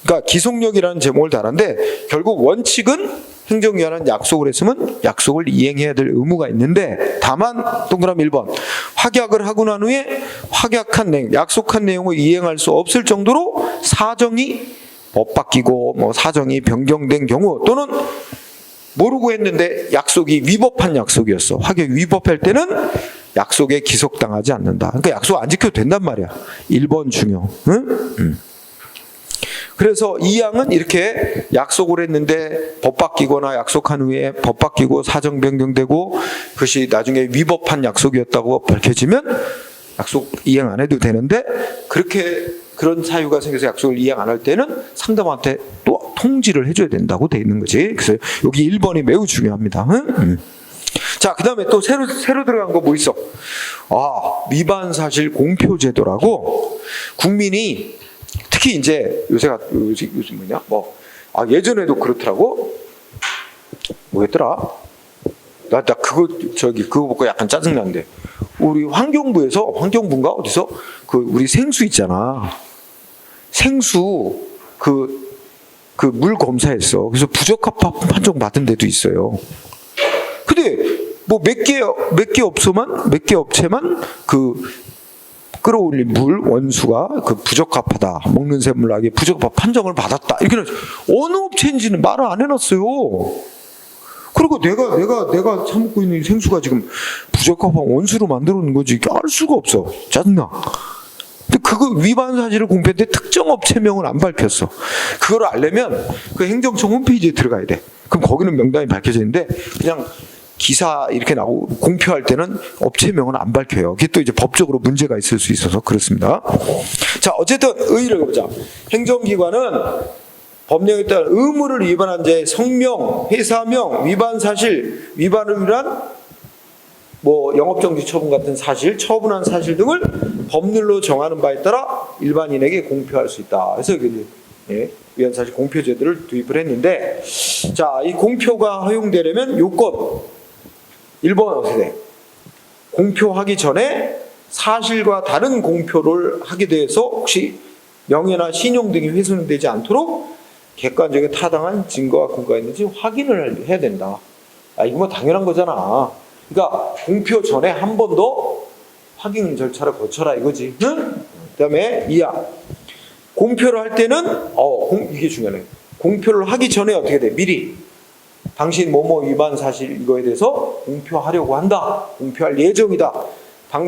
그러니까 기속력이라는 제목을 달았는데 결국 원칙은 행정기관은 약속을 했으면 약속을 이행해야 될 의무가 있는데 다만 동그라미 1번 확약을 하고 난 후에 확약한 내용, 약속한 내용을 이행할 수 없을 정도로 사정이 법 바뀌고 뭐 사정이 변경된 경우 또는 모르고 했는데 약속이 위법한 약속이었어. 확약 위법할 때는 약속에 기속당하지 않는다. 그러니까 약속 안 지켜도 된단 말이야. 1번 중요. 응? 그래서 2항은 이렇게 약속을 했는데 법 바뀌거나 약속한 후에 법 바뀌고 사정 변경되고 그것이 나중에 위법한 약속이었다고 밝혀지면 약속 이행 안 해도 되는데 그런 사유가 생겨서 약속을 이행 안 할 때는 상대방한테 또 통지를 해줘야 된다고 돼 있는 거지. 그래서 여기 1번이 매우 중요합니다. 자, 그 다음에 또 새로 들어간 거 뭐 있어? 위반 사실 공표 제도라고 국민이 특히 이제 요새 뭐냐? 예전에도 그렇더라고. 뭐였더라? 나 그거 보고 약간 짜증나는데. 우리 환경부인가 어디서 우리 생수 있잖아. 생수 그 물 검사했어. 그래서 부적합 판정 받은 데도 있어요. 근데 뭐 몇 개 업체만 끌어올린 물 원수가 부적합하다. 먹는 샘물하게 부적합 판정을 받았다. 이렇게 어느 업체인지는 말을 안 해놨어요. 그리고 내가 처먹고 있는 생수가 지금 부적합한 원수로 만들어 놓은 거지. 알 수가 없어. 짜증나. 근데 그거 위반 사실을 공표했는데 특정 업체명은 안 밝혔어. 그걸 알려면 그 행정청 홈페이지에 들어가야 돼. 그럼 거기는 명단이 밝혀져 있는데 그냥 기사 이렇게 나오고 공표할 때는 업체명은 안 밝혀요. 그게 또 이제 법적으로 문제가 있을 수 있어서 그렇습니다. 자, 어쨌든 의의를 해보자. 행정기관은 법령에 따른 의무를 위반한 자의 성명, 회사명, 위반 사실, 위반을 위한 뭐 영업정지 처분 같은 사실, 처분한 사실 등을 법률로 정하는 바에 따라 일반인에게 공표할 수 있다. 그래서 위반 사실 공표 제도를 도입을 했는데, 자, 이 공표가 허용되려면 요건 1번 어떻게 돼? 공표하기 전에 사실과 다른 공표를 하게 돼서 혹시 명예나 신용 등이 훼손되지 않도록 객관적인 타당한 증거와 근거가 있는지 확인을 해야 된다. 이거 뭐 당연한 거잖아. 그러니까 공표 전에 한 번 더 확인 절차를 거쳐라 이거지. 응? 그다음에 2야. 공표를 할 때는 이게 중요해. 공표를 하기 전에 어떻게 돼? 미리 당신 뭐뭐 위반 사실 이거에 대해서 공표하려고 한다. 공표할 예정이다.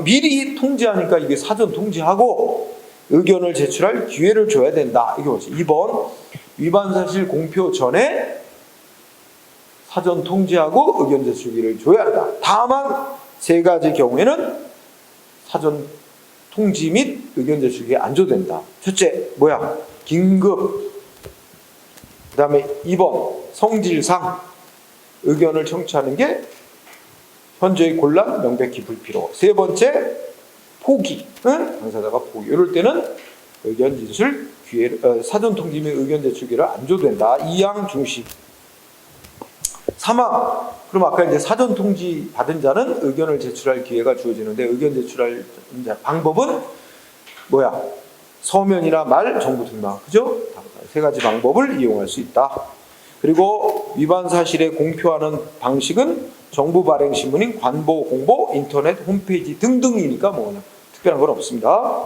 미리 통지하니까 이게 사전 통지하고 의견을 제출할 기회를 줘야 된다. 이게 뭐지? 2번 위반 사실 공표 전에 사전 통지하고 의견 제출기를 줘야 한다. 다만 세 가지 경우에는 사전 통지 및 의견 제출기 안 줘도 된다. 첫째 뭐야? 긴급. 그 다음에 2번 성질상 의견을 청취하는 게 현재의 곤란 명백히 불필요. 세 번째 포기. 당사자가 포기. 이럴 때는 의견 진술 기회를 사전 통지 및 의견 제출기를 안 줘도 된다. 2항 중시. 3항. 그럼 아까 이제 사전 통지 받은 자는 의견을 제출할 기회가 주어지는데 의견 제출할 방법은 뭐야? 서면이나 말, 정부 등록. 그죠? 세 가지 방법을 이용할 수 있다. 그리고 위반 사실에 공표하는 방식은 정부 발행 신문인 관보, 공보, 인터넷, 홈페이지 등등이니까 뭐 특별한 건 없습니다.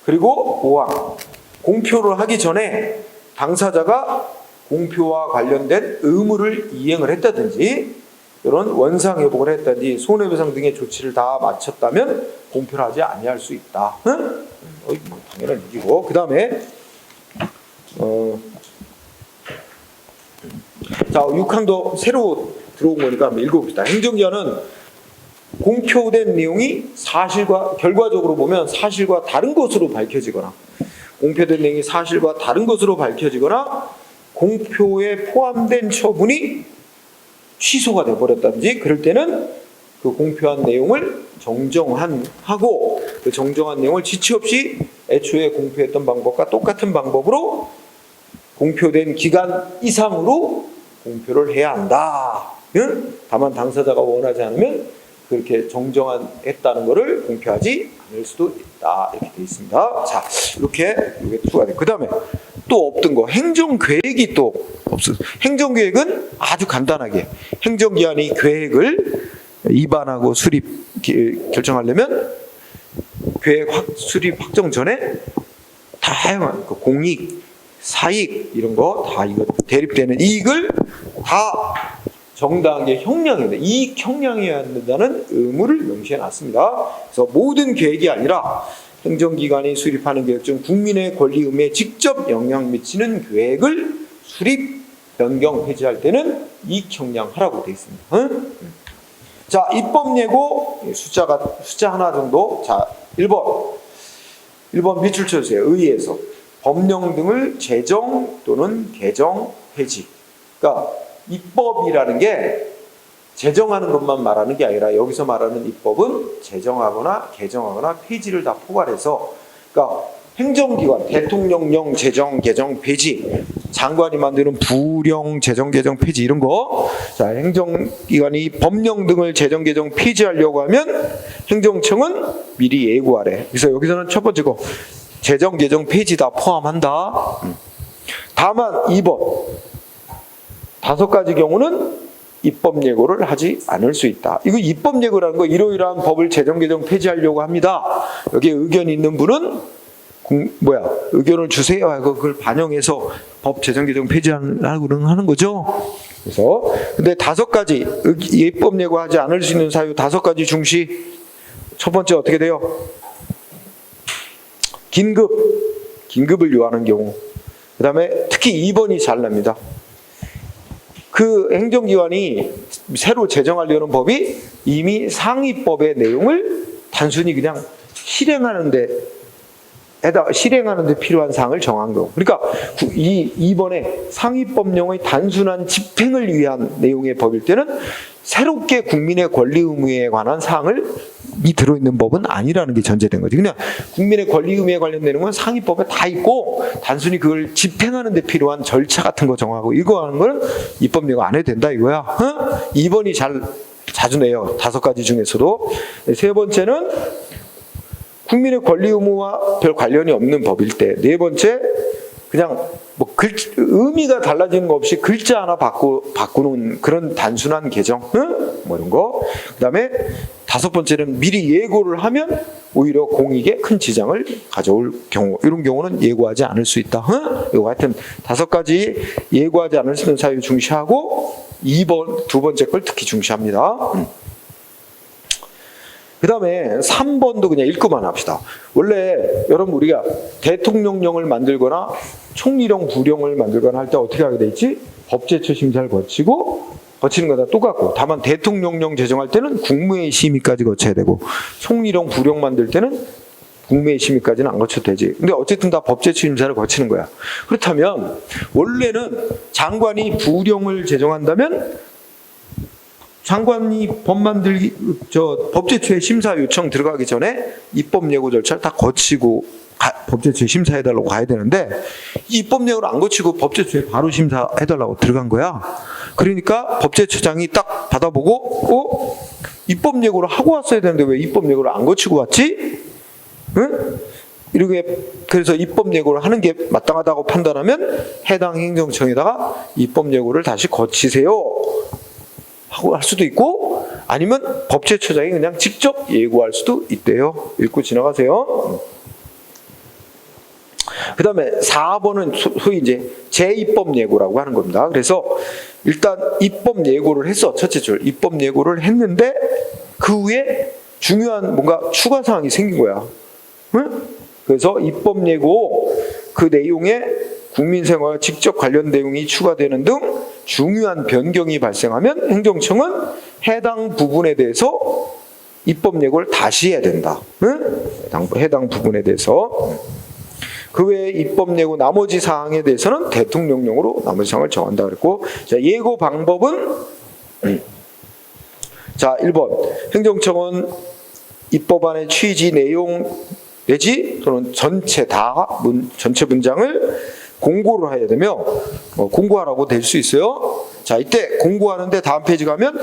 그리고 5항. 공표를 하기 전에 당사자가 공표와 관련된 의무를 이행을 했다든지 이런 원상회복을 했다든지 손해배상 등의 조치를 다 마쳤다면 공표를 하지 아니할 수 있다. 뭐 당연한 얘기고. 그 다음에 자 6항도 새로 들어온 거니까 한번 읽어봅시다. 행정기관은 공표된 내용이 사실과 결과적으로 보면 사실과 다른 것으로 밝혀지거나 공표된 내용이 사실과 다른 것으로 밝혀지거나 공표에 포함된 처분이 취소가 돼버렸다든지 그럴 때는 그 공표한 내용을 정정하고 그 정정한 내용을 지체 없이 애초에 공표했던 방법과 똑같은 방법으로 공표된 기간 이상으로 공표를 해야 한다. 다만 당사자가 원하지 않으면 그렇게 정정했다는 것을 공표하지 않을 수도 있다. 이렇게 되어 있습니다. 자, 이렇게 이게 추가돼. 그 다음에 또 없던 거 행정계획이 또 없어. 행정계획은 아주 간단하게 행정기관이 계획을 입안하고 수립 결정하려면 계획 수립 확정 전에 다양한 공익, 사익 이런 거 다 이거 대립되는 이익을 다 정당하게 형량해야 돼. 이익 형량해야 된다는 의무를 명시해 놨습니다. 그래서 모든 계획이 아니라 행정기관이 수립하는 계획 중 국민의 권리 의무에 직접 영향 미치는 계획을 수립, 변경, 폐지할 때는 이익 형량하라고 되어 있습니다. 자, 입법 예고 숫자 하나 정도. 자, 1번 밑줄 쳐주세요. 의회에서 법령 등을 제정 또는 개정, 폐지. 그러니까 입법이라는 게 제정하는 것만 말하는 게 아니라 여기서 말하는 입법은 제정하거나 개정하거나 폐지를 다 포괄해서 그러니까 행정기관, 대통령령 제정, 개정, 폐지 장관이 만드는 부령, 제정, 개정, 폐지 이런 거 자, 행정기관이 법령 등을 제정, 개정, 폐지하려고 하면 행정청은 미리 예고하래. 그래서 여기서는 첫 번째 거 제정, 개정, 폐지 다 포함한다. 다만 2번 5가지 경우는 입법 예고를 하지 않을 수 있다. 이거 입법 예고라는 거 이러이러한 법을 제정, 개정, 폐지하려고 합니다. 여기에 의견이 있는 분은 의견을 주세요 하고 그걸 반영해서 법 제정, 개정, 폐지하려고 하는 거죠. 그래서 근데 5가지 입법 예고하지 않을 수 있는 사유 5가지 중시. 첫 번째 어떻게 돼요? 긴급을 요하는 경우. 그 다음에 특히 2번이 잘 납니다. 그 행정기관이 새로 제정하려는 법이 이미 상위법의 내용을 단순히 그냥 실행하는 데 필요한 사항을 정한 거. 그러니까 이번에 상위법령의 단순한 집행을 위한 내용의 법일 때는 새롭게 국민의 권리 의무에 관한 사항을 이 들어있는 법은 아니라는 게 전제된 거지. 그냥 국민의 권리 의무에 관련된 건 상위법에 다 있고 단순히 그걸 집행하는 데 필요한 절차 같은 거 정하고 이거 하는 거는 입법 예고 안 해도 된다 이거야. 2번이 잘 자주 내요. 5가지 중에서도. 세 번째는 국민의 권리 의무와 별 관련이 없는 법일 때. 네 번째, 그냥 뭐 의미가 달라지는 거 없이 글자 하나 바꾸는 그런 단순한 개정, 뭐 이런 거. 그다음에 5번째는 미리 예고를 하면 오히려 공익에 큰 지장을 가져올 경우, 이런 경우는 예고하지 않을 수 있다. 이거 하여튼 5가지 예고하지 않을 수 있는 사유 중시하고 2번째 걸 특히 중시합니다. 그 다음에 3번도 그냥 읽고만 합시다. 원래 여러분 우리가 대통령령을 만들거나 총리령, 부령을 만들거나 할 때 어떻게 하게 돼 있지? 법제처 심사를 거치는 거다 똑같고, 다만 대통령령 제정할 때는 국무회의 심의까지 거쳐야 되고, 총리령, 부령 만들 때는 국무회의 심의까지는 안 거쳐도 되지. 근데 어쨌든 다 법제처 심사를 거치는 거야. 그렇다면 원래는 장관이 부령을 제정한다면 장관이 법제처에 심사 요청 들어가기 전에 입법 예고 절차를 다 거치고 법제처에 심사해달라고 가야 되는데, 입법 예고를 안 거치고 법제처에 바로 심사해달라고 들어간 거야. 그러니까 법제처장이 딱 받아보고 입법 예고를 하고 왔어야 되는데 왜 입법 예고를 안 거치고 왔지? 응? 이렇게 그래서 입법 예고를 하는 게 마땅하다고 판단하면 해당 행정청에다가 입법 예고를 다시 거치세요 하고 할 수도 있고, 아니면 법제처장이 그냥 직접 예고할 수도 있대요. 읽고 지나가세요. 그 다음에 4번은 소위 이제 재입법 예고라고 하는 겁니다. 그래서 일단 입법 예고를 했어. 첫째 줄 입법 예고를 했는데 그 후에 중요한 뭔가 추가 사항이 생긴 거야. 응? 그래서 입법 예고 그 내용에 국민생활과 직접 관련 내용이 추가되는 등 중요한 변경이 발생하면 행정청은 해당 부분에 대해서 입법 예고를 다시 해야 된다. 응? 해당 부분에 대해서. 그 외에 입법 예고 나머지 사항에 대해서는 대통령령으로 나머지 사항을 정한다 그랬고, 자, 예고 방법은 자, 1번 행정청은 입법안의 취지 내용 내지 또는 전체 문장을 공고를 해야 되며 공고하라고 될 수 있어요. 자, 이때 공고하는데 다음 페이지 가면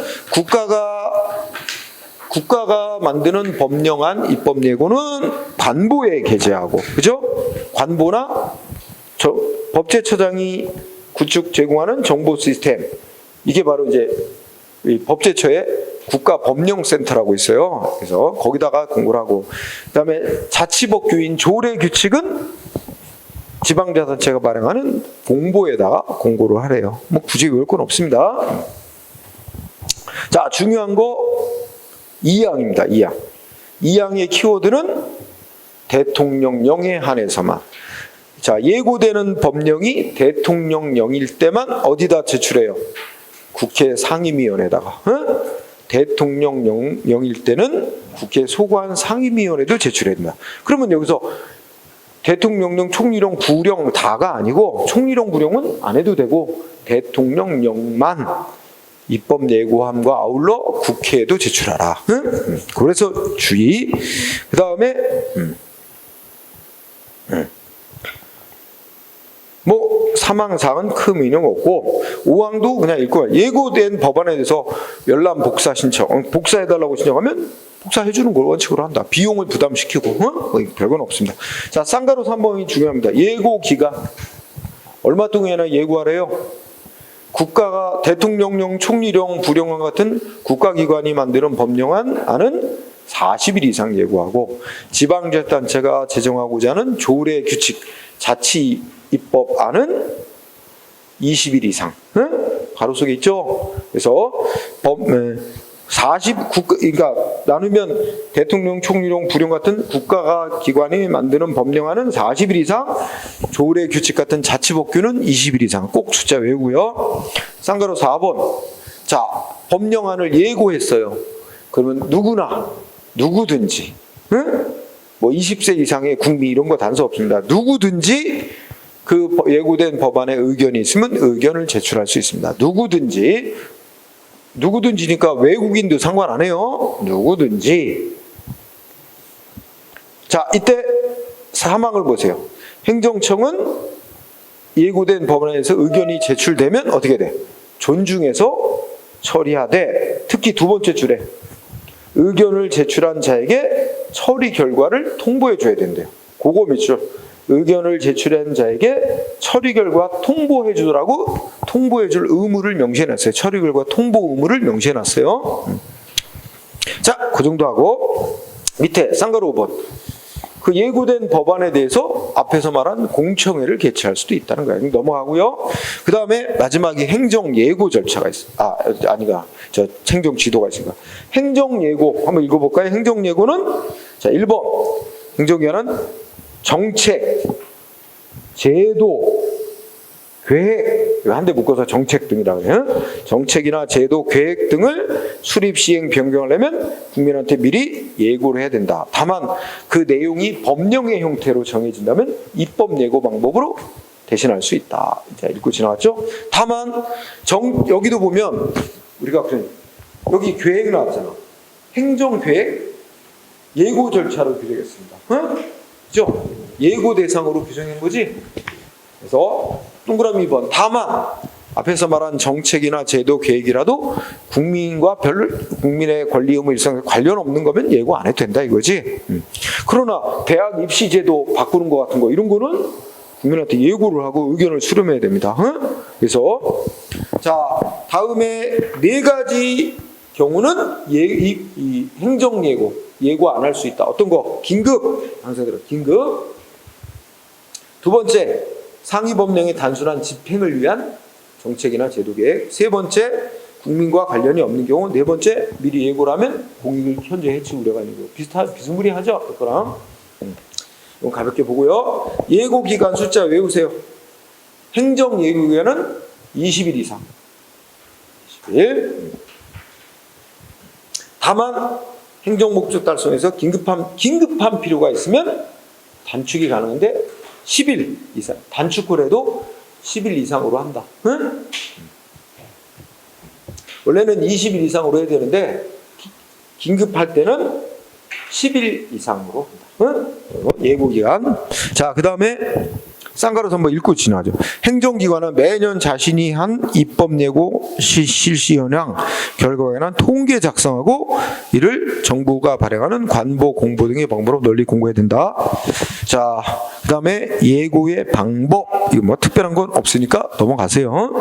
국가가 만드는 법령안 입법 예고는 관보에 게재하고, 그죠? 관보나 법제처장이 구축 제공하는 정보 시스템, 이게 바로 이제 이 법제처의 국가법령센터라고 있어요. 그래서 거기다가 공고를 하고, 그다음에 자치법규인 조례 규칙은 지방자치단체가 발행하는 공보에다가 공고를 하래요. 뭐 굳이 외울 건 없습니다. 자, 중요한 거 2항입니다. 2항. 2항의 키워드는 대통령령에 한해서만. 자, 예고되는 법령이 대통령령일 때만 어디다 제출해요? 국회 상임위원회에다가. 대통령령일 때는 국회 소관 상임위원회도 제출해야 된다. 그러면 여기서 대통령령, 총리령, 부령 다가 아니고 총리령, 부령은 안 해도 되고 대통령령만 입법 예고함과 아울러 국회에도 제출하라. 그래서 주의. 그 다음에 뭐 사망사항은 큰 의미는 없고, 5항도 그냥 읽고, 예고된 법안에 대해서 열람 복사 신청, 복사해달라고 신청하면 복사해주는 걸 원칙으로 한다. 비용을 부담시키고 별건 없습니다. 자, 쌍가루 3번이 중요합니다. 예고 기간 얼마 동안이나 예고하래요? 국가가 대통령령, 총리령, 부령령 같은 국가기관이 만드는 법령안은 40일 이상 예고하고, 지방자치단체가 제정하고자 하는 조례 규칙, 자치 입법안은 20일 이상. 가로 속에 있죠. 그래서 그러니까 나누면 대통령, 총리령, 부령 같은 국가가 기관이 만드는 법령안은 40일 이상, 조례 규칙 같은 자치법규는 20일 이상. 꼭 숫자 외우고요. 쌍가루 4번. 자, 법령안을 예고했어요. 그러면 누구든지, 뭐 20세 이상의 국민 이런 거 단서 없습니다. 누구든지 그 예고된 법안에 의견이 있으면 의견을 제출할 수 있습니다. 누구든지니까 외국인도 상관 안 해요. 누구든지. 자, 이때 사망을 보세요. 행정청은 예고된 법안에서 의견이 제출되면 어떻게 돼? 존중해서 처리하되, 특히 두 번째 줄에 의견을 제출한 자에게 처리 결과를 통보해 줘야 된대요. 그거 밑줄. 의견을 제출한 자에게 처리 결과 통보해 주라고 통보해 줄 의무를 명시해 놨어요. 처리 결과 통보 의무를 명시해 놨어요. 자, 그 정도 하고 밑에 쌍가루 5번. 그 예고된 법안에 대해서 앞에서 말한 공청회를 개최할 수도 있다는 거예요. 넘어가고요. 그 다음에 마지막에 행정 예고 절차가 있어요. 저 행정 지도가 있으니까. 행정 예고 한번 읽어볼까요? 행정 예고는 자 1번 행정기관은 정책, 제도, 계획 한 대 묶어서 정책 등이라고 해요. 정책이나 제도, 계획 등을 수립, 시행, 변경하려면 국민한테 미리 예고를 해야 된다. 다만 그 내용이 법령의 형태로 정해진다면 입법 예고 방법으로 대신할 수 있다. 자, 읽고 지나갔죠? 다만 여기도 보면 우리가 여기 계획 나왔잖아. 행정계획 예고 절차로 규정했습니다. 그죠? 예고 대상으로 규정한 거지. 그래서 동그라미 2번. 다만 앞에서 말한 정책이나 제도 계획이라도 국민의 권리 의무 일상에 관련 없는 거면 예고 안 해도 된다 이거지. 그러나 대학 입시 제도 바꾸는 거 같은 거 이런 거는 국민한테 예고를 하고 의견을 수렴해야 됩니다. 그래서 자 다음에 4가지 경우는 이 행정 예고 안 할 수 있다. 어떤 거? 긴급. 항상 들어. 긴급. 두 번째, 상위 법령의 단순한 집행을 위한 정책이나 제도 계획. 세 번째, 국민과 관련이 없는 경우. 네 번째, 미리 예고를 하면 공익을 현재 해치 우려가 있는 경우. 비스무리하죠? 그거랑. 이건 가볍게 보고요. 예고 기간 숫자 외우세요. 행정 예고 기간은 20일 이상. 20일. 다만 행정 목적 달성에서 긴급한 필요가 있으면 단축이 가능한데 10일 이상. 단축을 해도 10일 이상으로 한다. 응? 원래는 20일 이상으로 해야 되는데 긴급할 때는 10일 이상으로 한다. 응? 예고기간. 자, 그 다음에 쌍가루 한번 읽고 지나가죠. 행정기관은 매년 자신이 한 입법 예고 실시 현황 결과에 관한 통계 작성하고 이를 정부가 발행하는 관보 공보 등의 방법으로 널리 공고해야 된다. 자, 그 다음에 예고의 방법. 이거 뭐 특별한 건 없으니까 넘어가세요.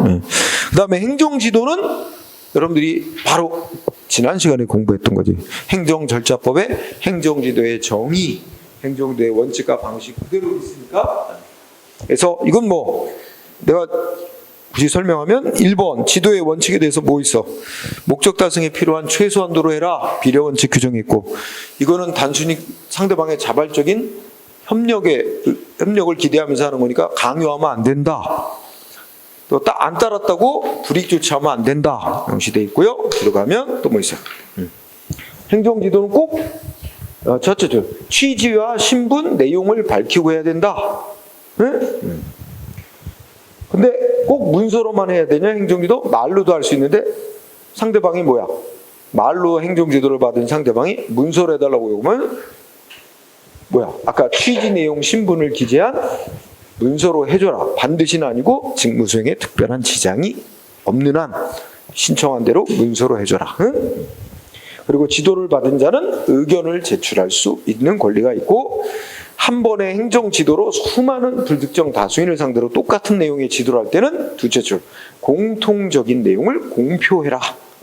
그 다음에 행정지도는 여러분들이 바로 지난 시간에 공부했던 거지. 행정절차법의 행정지도의 정의, 행정지도의 원칙과 방식 그대로 있으니까. 그래서 이건 뭐 내가 굳이 설명하면 1번 지도의 원칙에 대해서 뭐 있어? 목적 달성에 필요한 최소한도로 해라. 비례 원칙 규정이 있고 이거는 단순히 상대방의 자발적인 협력을 기대하면서 하는 거니까 강요하면 안 된다. 또 안 따랐다고 불이익 조치하면 안 된다. 명시되어 있고요. 들어가면 또 뭐 있어요? 행정지도는 꼭 첫째 줄 취지와 신분 내용을 밝히고 해야 된다. 응? 근데 꼭 문서로만 해야 되냐? 행정지도 말로도 할 수 있는데 상대방이 뭐야? 말로 행정지도를 받은 상대방이 문서로 해달라고 요구하면 뭐야? 아까 취지 내용 신분을 기재한 문서로 해줘라. 반드시는 아니고 직무수행에 특별한 지장이 없는 한 신청한 대로 문서로 해줘라. 응? 그리고 지도를 받은 자는 의견을 제출할 수 있는 권리가 있고 한 번의 행정지도로 수많은 불특정 다수인을 상대로 똑같은 내용의 지도를 할 때는 둘째 줄 공통적인 내용을 공표해라.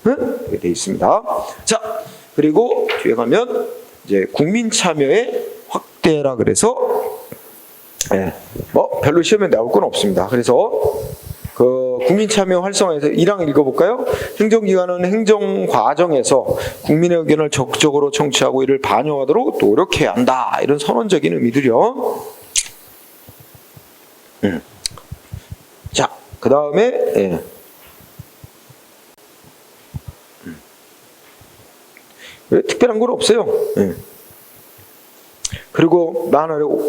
응? 이렇게 되어 있습니다. 자, 그리고 뒤에 가면 이제 국민 참여의 확대라 그래서 뭐 별로 시험에 나올 건 없습니다. 그래서 그 국민 참여 활성화에서 1항 읽어볼까요? 행정기관은 행정 과정에서 국민의 의견을 적극적으로 청취하고 이를 반영하도록 노력해야 한다. 이런 선언적인 의미들이요. 자, 그 다음에 특별한 건 없어요. 그리고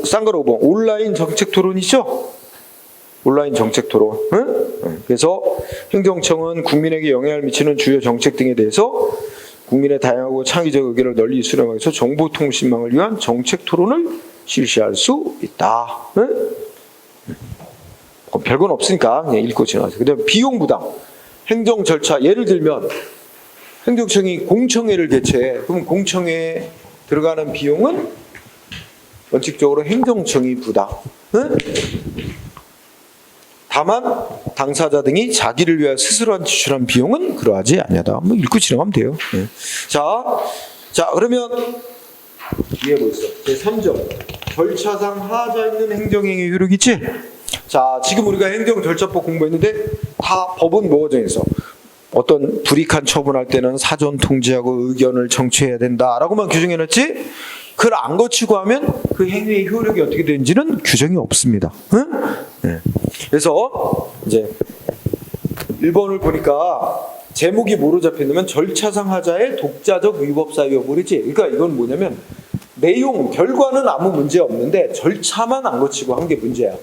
쌍가루 5번 온라인 정책 토론이죠. 온라인 정책 토론. 그래서 행정청은 국민에게 영향을 미치는 주요 정책 등에 대해서 국민의 다양하고 창의적 의견을 널리 수렴하기 위해서 정보통신망을 위한 정책 토론을 실시할 수 있다. 별건 없으니까 그냥 읽고 지나가세요. 그다음에 비용 부담. 행정 절차 예를 들면 행정청이 공청회를 개최해. 그럼 공청회에 들어가는 비용은 원칙적으로 행정청이 부담. 응? 다만 당사자 등이 자기를 위하여 스스로 지출한 비용은 그러하지 아니하다. 뭐 읽고 지나가면 돼요. 네. 자 그러면 이해 보시죠. 제3점 절차상 하자 있는 행정행위 효력 있지? 자 지금 우리가 행정절차법 공부했는데 다 법은 뭐가 정해서 어떤 불이익한 처분할 때는 사전 통지하고 의견을 청취해야 된다라고만 규정해놨지 그걸 안 거치고 하면 그 행위의 효력이 어떻게 되는지는 규정이 없습니다. 응? 네. 그래서 이제 1번을 보니까 제목이 뭐로 잡혔냐면 절차상 하자의 독자적 위법 사유 여부이지. 그러니까 이건 뭐냐면 내용 결과는 아무 문제 없는데 절차만 안 거치고 한 게 문제야.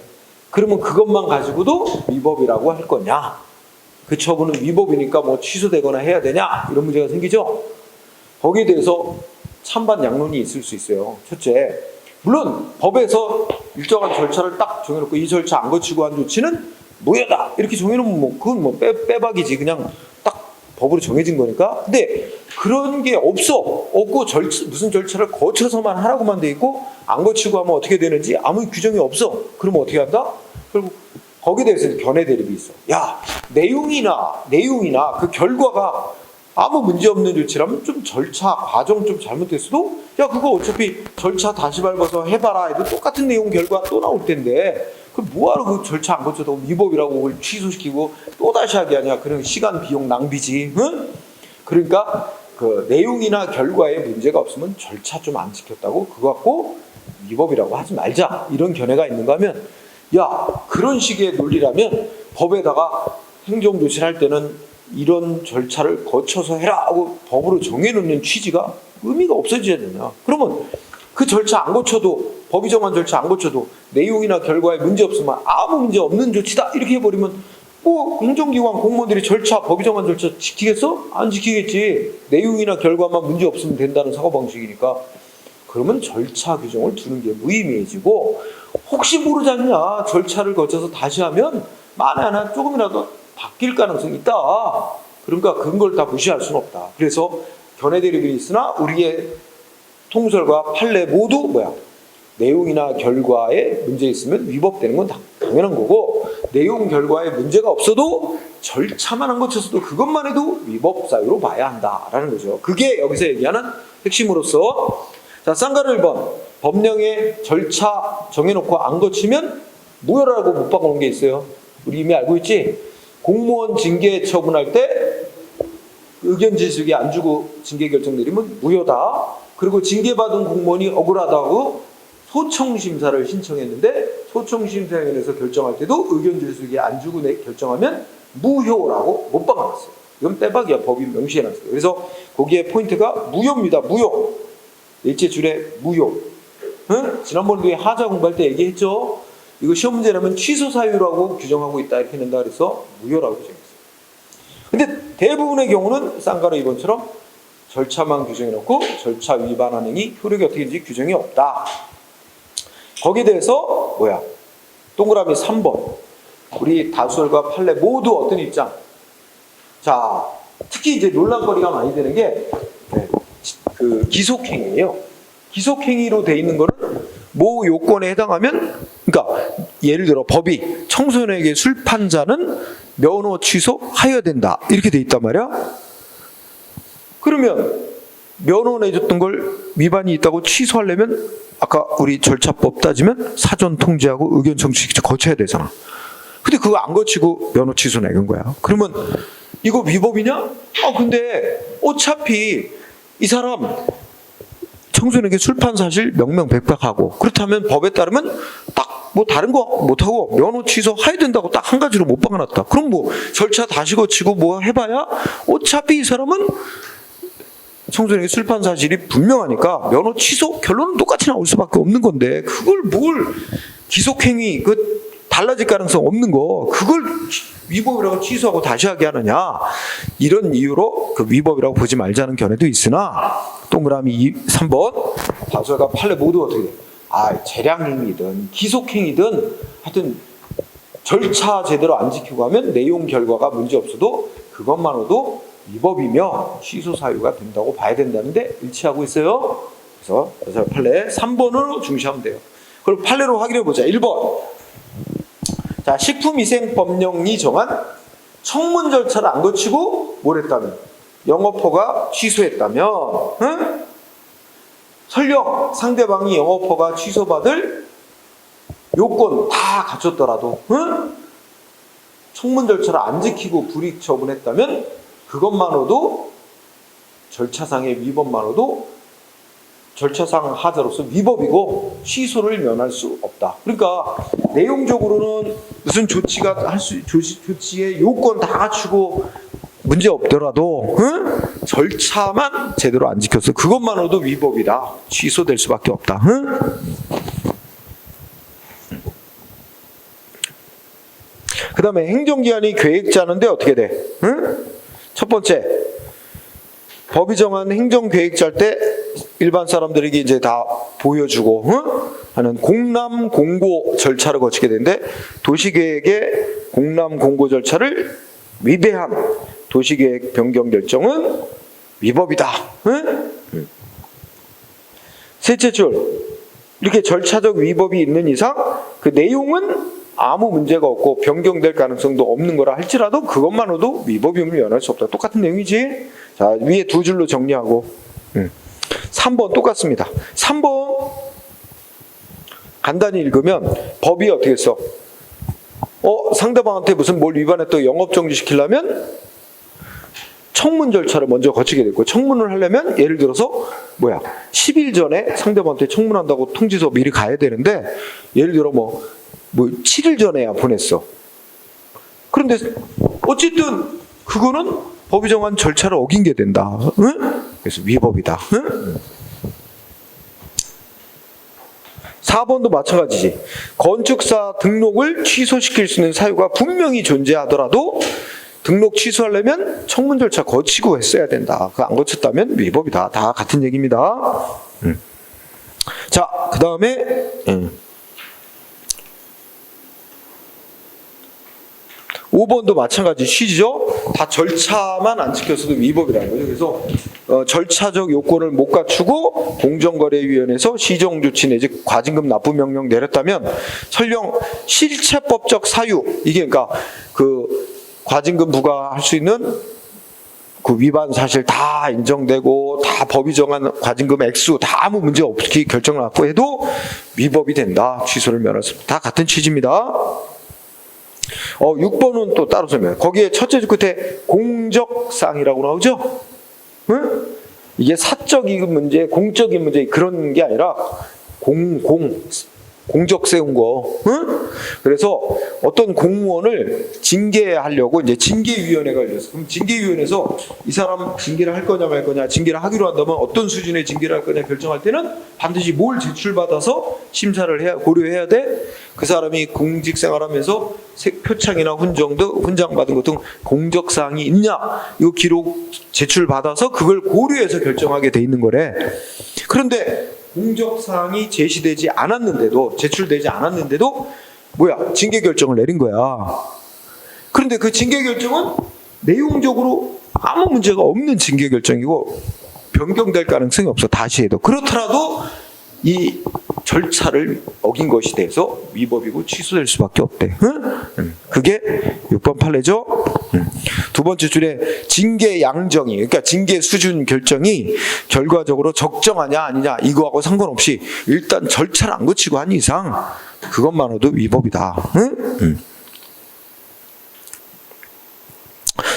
그러면 그것만 가지고도 위법이라고 할 거냐? 그 처분은 위법이니까 뭐 취소되거나 해야 되냐? 이런 문제가 생기죠. 거기에 대해서 찬반 양론이 있을 수 있어요. 첫째, 물론 법에서 일정한 절차를 딱 정해놓고 이 절차 안 거치고 한 조치는 무효다 이렇게 정해놓으면 뭐 그건 뭐 빼박이지. 그냥 딱 법으로 정해진 거니까. 근데 그런 게 없고 무슨 절차를 거쳐서만 하라고만 돼 있고 안 거치고 하면 어떻게 되는지 아무 규정이 없어. 그러면 어떻게 한다? 결국 거기에 대해서 견해 대립이 있어. 야, 내용이나 그 결과가 아무 문제 없는 조치라면 좀 절차 과정 좀 잘못됐어도 야 그거 어차피 절차 다시 밟아서 해봐라 해도 똑같은 내용 결과 또 나올 텐데 그 뭐하러 그 절차 안 거쳐도 위법이라고 그걸 취소시키고 또 다시 하게 하냐. 그런 시간 비용 낭비지. 응? 그러니까 그 내용이나 결과에 문제가 없으면 절차 좀 안 지켰다고 그거 갖고 위법이라고 하지 말자 이런 견해가 있는가 하면 야 그런 식의 논리라면 법에다가 행정조치를 할 때는 이런 절차를 거쳐서 해라 하고 법으로 정해놓는 취지가 의미가 없어지잖아요. 그러면 그 절차 안 거쳐도 법이 정한 절차 안 거쳐도 내용이나 결과에 문제 없으면 아무 문제 없는 조치다 이렇게 해버리면 뭐 행정기관 공무원들이 절차 법이 정한 절차 지키겠어? 안 지키겠지. 내용이나 결과만 문제 없으면 된다는 사고방식이니까. 그러면 절차 규정을 두는 게 무의미해지고 혹시 모르지 않냐 절차를 거쳐서 다시 하면 만에 하나 조금이라도 바뀔 가능성이 있다. 그러니까 그런 걸 다 무시할 수는 없다. 그래서 견해 대립이 있으나 우리의 통설과 판례 모두 내용이나 결과에 문제 있으면 위법되는 건 당연한 거고 내용 결과에 문제가 없어도 절차만 안 거쳐서도 그것만 해도 위법 사유로 봐야 한다라는 거죠. 그게 여기서 얘기하는 핵심으로서 자 쌍가루 1번 법령에 절차 정해놓고 안 거치면 무효라고 못 바꾸는 게 있어요. 우리 이미 알고 있지? 공무원 징계 처분할 때 의견 제시에 안 주고 징계 결정 내리면 무효다. 그리고 징계받은 공무원이 억울하다고 소청심사를 신청했는데 소청심사위원회에서 결정할 때도 의견 제시에 안 주고 결정하면 무효라고 못 박아놨어요. 이건 빼박이야. 법이 명시해놨어요. 그래서 거기에 포인트가 무효입니다. 무효. 일제 줄에 무효. 응? 지난번에 하자 공부할 때 얘기했죠. 이거 시험 문제 내면 취소 사유라고 규정하고 있다 이렇게 낸다 그래서 무효라고 규정했어요. 근데 대부분의 경우는 쌍가루 2번처럼 절차만 규정해놓고 절차 위반한 행위 효력이 어떻게 되는지 규정이 없다. 거기에 대해서 동그라미 3번 우리 다수설과 판례 모두 어떤 입장? 자 특히 이제 논란거리가 많이 되는 게 그 기속행위예요. 기속행위로 돼 있는 거는 모 요건에 해당하면 그러니까 예를 들어 법이 청소년에게 술 판 자는 면허 취소하여야 된다 이렇게 돼 있단 말이야. 그러면 면허 내줬던 걸 위반이 있다고 취소하려면 아까 우리 절차법 따지면 사전 통지하고 의견 청취 거쳐야 되잖아. 근데 그거 안 거치고 면허 취소 내건 거야. 그러면 이거 위법이냐? 근데 어차피 이 사람 청소년에게 술 판 사실 명명백백하고 그렇다면 법에 따르면 딱 뭐 다른 거 못하고 면허 취소해야 된다고 딱 한 가지로 못 박아놨다. 그럼 뭐 절차 다시 거치고 뭐 해봐야 어차피 이 사람은 청소년에게 술 판 사실이 분명하니까 면허 취소 결론은 똑같이 나올 수밖에 없는 건데 그걸 뭘 기속행위 달라질 가능성 없는 거 그걸 위법이라고 취소하고 다시 하게 하느냐 이런 이유로 그 위법이라고 보지 말자는 견해도 있으나 동그라미 3번 다수가 판례 모두 어떻게 돼? 재량행위든 기속행위든 하여튼 절차 제대로 안 지키고 하면 내용 결과가 문제 없어도 그것만으로도 위법이며 취소 사유가 된다고 봐야 된다는데 일치하고 있어요. 그래서 판례 3번으로 중시하면 돼요. 그럼 판례로 확인해 보자. 1번. 자, 식품위생법령이 정한 청문 절차를 안 거치고 뭘 했다면? 영업허가 취소했다면, 응? 설령 상대방이 영업허가 취소받을 요건 다 갖췄더라도, 응? 청문 절차를 안 지키고 불이익 처분했다면 그것만으로도 절차상의 위법만으로도 절차상 하자로서 위법이고 취소를 면할 수 없다. 그러니까 내용적으로는 무슨 조치가 조치의 요건 다 갖추고 문제 없더라도 응? 절차만 제대로 안 지켰어. 그것만으로도 위법이다. 취소될 수밖에 없다. 응? 그 다음에 행정기관이 계획 짜는데 어떻게 돼? 응? 첫 번째, 법이 정한 행정계획 짤 때 일반 사람들에게 이제 다 보여주고 응? 하는 공람 공고 절차를 거치게 되는데 도시계획의 공람 공고 절차를 위배한 도시계획 변경 결정은 위법이다. 응? 셋째 줄, 이렇게 절차적 위법이 있는 이상 그 내용은 아무 문제가 없고 변경될 가능성도 없는 거라 할지라도 그것만으로도 위법임을 면할 수 없다. 똑같은 내용이지. 자, 위에 두 줄로 정리하고 3번 똑같습니다. 3번 간단히 읽으면 법이 어떻게 써? 상대방한테 무슨 뭘 위반했다 영업정지 시키려면 청문 절차를 먼저 거치게 됐고, 청문을 하려면 예를 들어서 10일 전에 상대방한테 청문한다고 통지서 미리 가야 되는데 예를 들어 7일 전에야 보냈어. 그런데 어쨌든 그거는 법이 정한 절차를 어긴 게 된다. 응? 그래서 위법이다. 응? 4번도 마찬가지지. 건축사 등록을 취소시킬 수 있는 사유가 분명히 존재하더라도 등록 취소하려면 청문 절차 거치고 했어야 된다. 그거 안 거쳤다면 위법이다. 다 같은 얘기입니다. 자, 그 다음에 5번도 마찬가지 취지죠. 다 절차만 안 지켰어도 위법이라는 거죠. 그래서 절차적 요건을 못 갖추고 공정거래위원회에서 시정조치 내지 과징금 납부 명령 내렸다면 설령 실체법적 사유, 이게 그러니까 그 과징금 부과할 수 있는 그 위반 사실 다 인정되고 다 법이 정한 과징금 액수 다 아무 문제 없이 결정을 받고 해도 위법이 된다. 취소를 면할 수 없다. 다 같은 취지입니다. 6번은 또 따로 설명해요. 거기에 첫째 줄 끝에 공적사항이라고 나오죠? 응? 이게 사적인 문제, 공적인 문제 그런 게 아니라 공적 세운 거. 응? 그래서 어떤 공무원을 징계하려고 이제 징계위원회가 열렸어. 그럼 징계위원회에서 이 사람 징계를 할 거냐 말 거냐, 징계를 하기로 한다면 어떤 수준의 징계를 할 거냐 결정할 때는 반드시 뭘 제출받아서 심사를 고려해야 돼. 그 사람이 공직 생활하면서 표창이나 훈장 받은 것 등 공적 사항이 있냐, 이거 기록 제출받아서 그걸 고려해서 결정하게 돼 있는 거래. 그런데 공적 사항이 제시되지 않았는데도, 제출되지 않았는데도 징계 결정을 내린 거야. 그런데 그 징계 결정은 내용적으로 아무 문제가 없는 징계 결정이고 변경될 가능성이 없어. 다시 해도. 그렇더라도 이 절차를 어긴 것이 돼서 위법이고 취소될 수밖에 없대. 그게 6번 판례죠. 두 번째 줄에 징계 양정이, 그러니까 징계 수준 결정이 결과적으로 적정하냐 아니냐 이거하고 상관없이 일단 절차를 안 거치고 한 이상 그것만으로도 위법이다.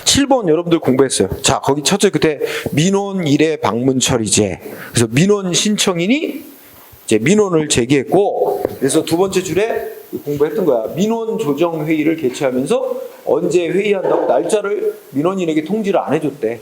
7번 여러분들 공부했어요. 자, 거기 첫째 끝에 민원 일회 방문 처리제. 그래서 민원 신청인이 이제 민원을 제기했고, 그래서 두 번째 줄에 공부했던 거야. 민원 조정 회의를 개최하면서 언제 회의한다고 날짜를 민원인에게 통지를 안 해줬대.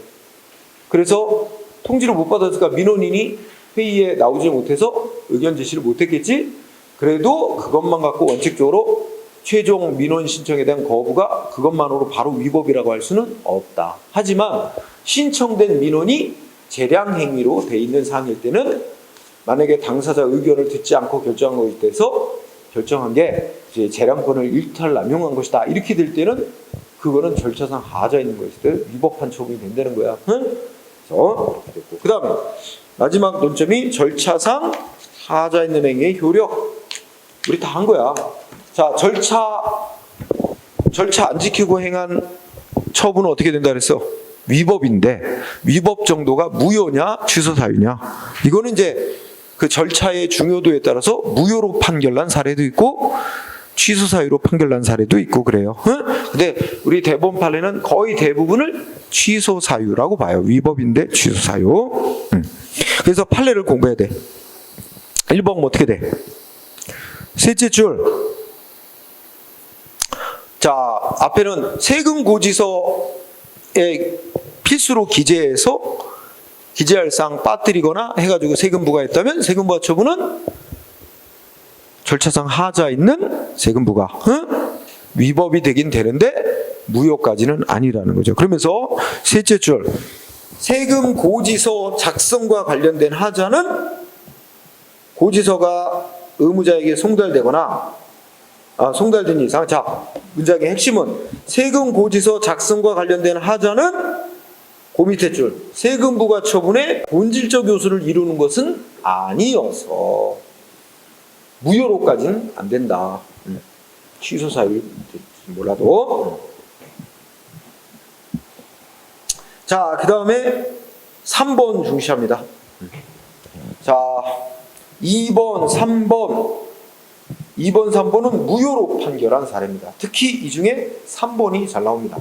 그래서 통지를 못 받았으니까 민원인이 회의에 나오지 못해서 의견 제시를 못했겠지. 그래도 그것만 갖고 원칙적으로 최종 민원 신청에 대한 거부가 그것만으로 바로 위법이라고 할 수는 없다. 하지만 신청된 민원이 재량 행위로 돼 있는 사항일 때는 만약에 당사자 의견을 듣지 않고 결정한 것에 대해서 결정한 게 이제 재량권을 일탈 남용한 것이다. 이렇게 될 때는 그거는 절차상 하자 있는 거 있을 때 위법한 처분이 된다는 거야. 응? 그래서 이렇게 됐고. 그 다음에 마지막 논점이 절차상 하자 있는 행위의 효력. 우리 다 한 거야. 자, 절차 안 지키고 행한 처분은 어떻게 된다 그랬어? 위법인데 위법 정도가 무효냐 취소 사유냐. 이거는 이제 그 절차의 중요도에 따라서 무효로 판결난 사례도 있고 취소 사유로 판결난 사례도 있고 그래요. 근데 우리 대법원 판례는 거의 대부분을 취소 사유라고 봐요. 위법인데 취소 사유. 그래서 판례를 공부해야 돼. 1번 어떻게 돼? 셋째 줄. 자, 앞에는 세금 고지서에 필수로 기재할 사항 빠뜨리거나 해가지고 세금 부과했다면 세금 부과 처분은 절차상 하자 있는 세금 부과. 위법이 되긴 되는데 무효까지는 아니라는 거죠. 그러면서 셋째 줄. 세금 고지서 작성과 관련된 하자는 고지서가 의무자에게 송달되거나 송달된 이상. 자, 문장의 핵심은 세금 고지서 작성과 관련된 하자는 그 밑에 줄 세금 부과 처분의 본질적 요소를 이루는 것은 아니어서 무효로까지는 안 된다. 취소 사유를 몰라도. 자, 그 다음에 3번 중시합니다. 자, 2번, 3번은 무효로 판결한 사례입니다. 특히 이 중에 3번이 잘 나옵니다.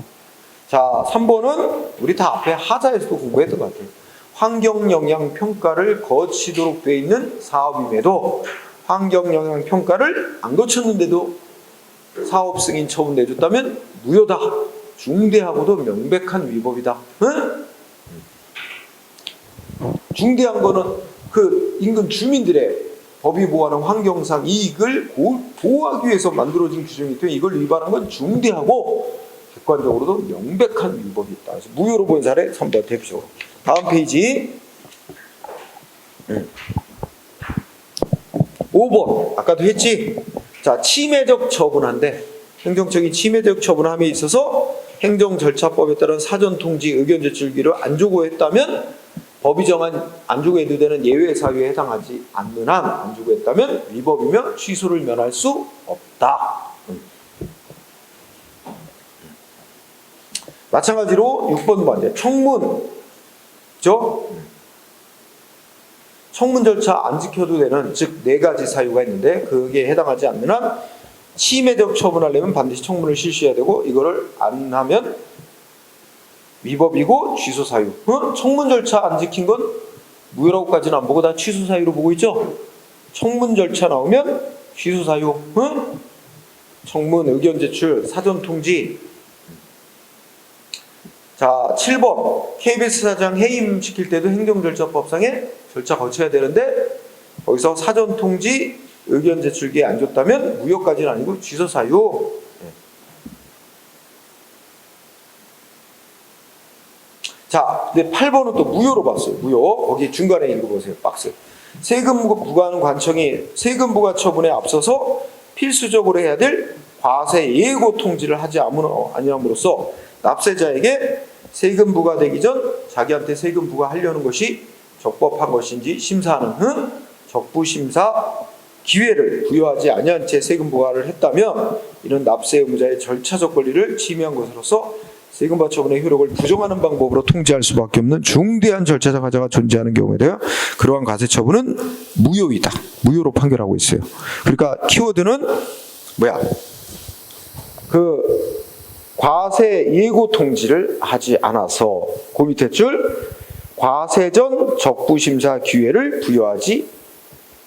자, 3번은 우리 다 앞에 하자에서도 공부했던 것 같아요. 환경영향평가를 거치도록 되어 있는 사업임에도 환경영향평가를 안 거쳤는데도 사업 승인 처분 내줬다면 무효다. 중대하고도 명백한 위법이다. 응? 중대한 거는 그 인근 주민들의 법이 보호하는 환경상 이익을 보호하기 위해서 만들어진 규정이기 때문에 이걸 위반한 건 중대하고 객관적으로도 명백한 위법이 있다. 그래서 무효로 본 사례 3번 대표적으로. 다음 페이지 5번 아까도 했지. 자, 침해적 처분한데 행정적인 침해적 처분함에 있어서 행정절차법에 따른 사전통지 의견 제출기를 안 조고했다면 법이 정한 안 조고해도 되는 예외 사유에 해당하지 않는 한 안 조고했다면 위법이며 취소를 면할 수 없다. 마찬가지로 6번 반대 청문. 그죠? 청문 절차 안 지켜도 되는 즉 4가지 사유가 있는데 그게 해당하지 않는 한 침해적 처분하려면 반드시 청문을 실시해야 되고 이거를 안 하면 위법이고 취소 사유. 청문 절차 안 지킨 건 무효라고까지는 안 보고 다 취소 사유로 보고 있죠. 청문 절차 나오면 취소 사유. 청문 의견 제출 사전 통지. 자, 7번 KBS 사장 해임시킬 때도 행정절차법상에 절차 거쳐야 되는데 거기서 사전 통지 의견 제출기에 안 줬다면 무효까지는 아니고 취소 사유. 자, 근데 8번은 또 무효로 봤어요. 무효. 거기 중간에 읽어보세요. 박스. 세금 부과하는 관청이 세금 부과 처분에 앞서서 필수적으로 해야 될 과세 예고 통지를 하지 아니함으로써 납세자에게 세금 부과되기 전 자기한테 세금 부과하려는 것이 적법한 것인지 심사하는 적부심사 기회를 부여하지 아니한 채 세금 부과를 했다면 이는 납세 의무자의 절차적 권리를 침해한 것으로서 세금 부과 처분의 효력을 부정하는 방법으로 통지할 수밖에 없는 중대한 절차적 하자가 존재하는 경우에 대해 그러한 과세 처분은 무효이다. 무효로 판결하고 있어요. 그러니까 키워드는 뭐야? 그 과세 예고 통지를 하지 않아서 그 밑에 줄 과세 전 적부심사 기회를 부여하지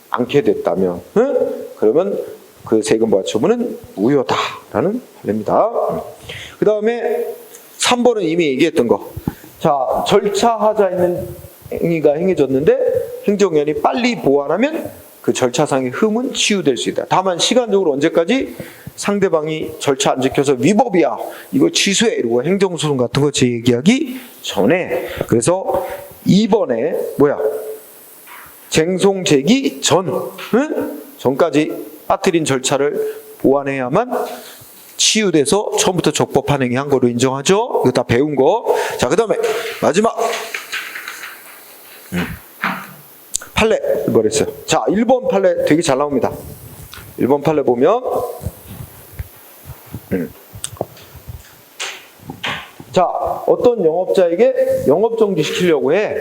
않게 됐다면 그러면 그 세금 부과 처분은 무효다라는 판례입니다. 그 다음에 3번은 이미 얘기했던 거. 자, 절차하자 있는 행위가 행해졌는데 행정위원이 빨리 보완하면 그 절차상의 흠은 치유될 수 있다. 다만 시간적으로 언제까지? 상대방이 절차 안 지켜서 위법이야. 이거 취소해. 이러고 행정소송 같은 거 제기하기 전에. 그래서 2번에 뭐야? 쟁송 제기 전까지 빠뜨린 절차를 보완해야만 치유돼서 처음부터 적법한 행위 한 거로 인정하죠. 이거 다 배운 거. 자, 그 다음에 마지막 판례 뭐랬어요? 자, 1번 판례 되게 잘 나옵니다. 1번 판례 보면 자, 어떤 영업자에게 영업정지 시키려고 해.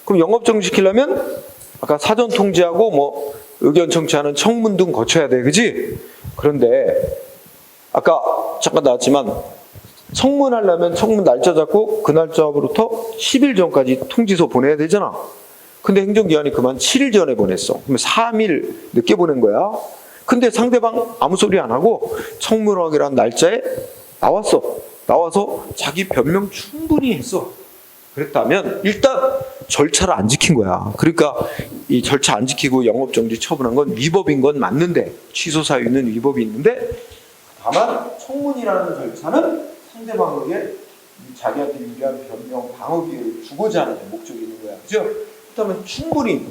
그럼 영업정지 시키려면 아까 사전 통지하고 뭐 의견 청취하는 청문 등 거쳐야 돼, 그지? 그런데 아까 잠깐 나왔지만 청문하려면 청문 날짜 잡고 그 날짜부터 10일 전까지 통지서 보내야 되잖아. 근데 행정기관이 그만 7일 전에 보냈어. 그러면 3일 늦게 보낸 거야. 근데 상대방 아무 소리 안 하고 청문하기로 한 날짜에 나와서 자기 변명 충분히 했어. 그랬다면 일단 절차를 안 지킨 거야. 그러니까 이 절차 안 지키고 영업정지 처분한 건 위법인 건 맞는데, 취소 사유는 위법이 있는데, 다만 청문이라는 절차는 상대방에게 자기한테 유리한 변명 방어 기회를 주고자 하는 목적이 있는 거야. 그죠? 그렇다면 충분히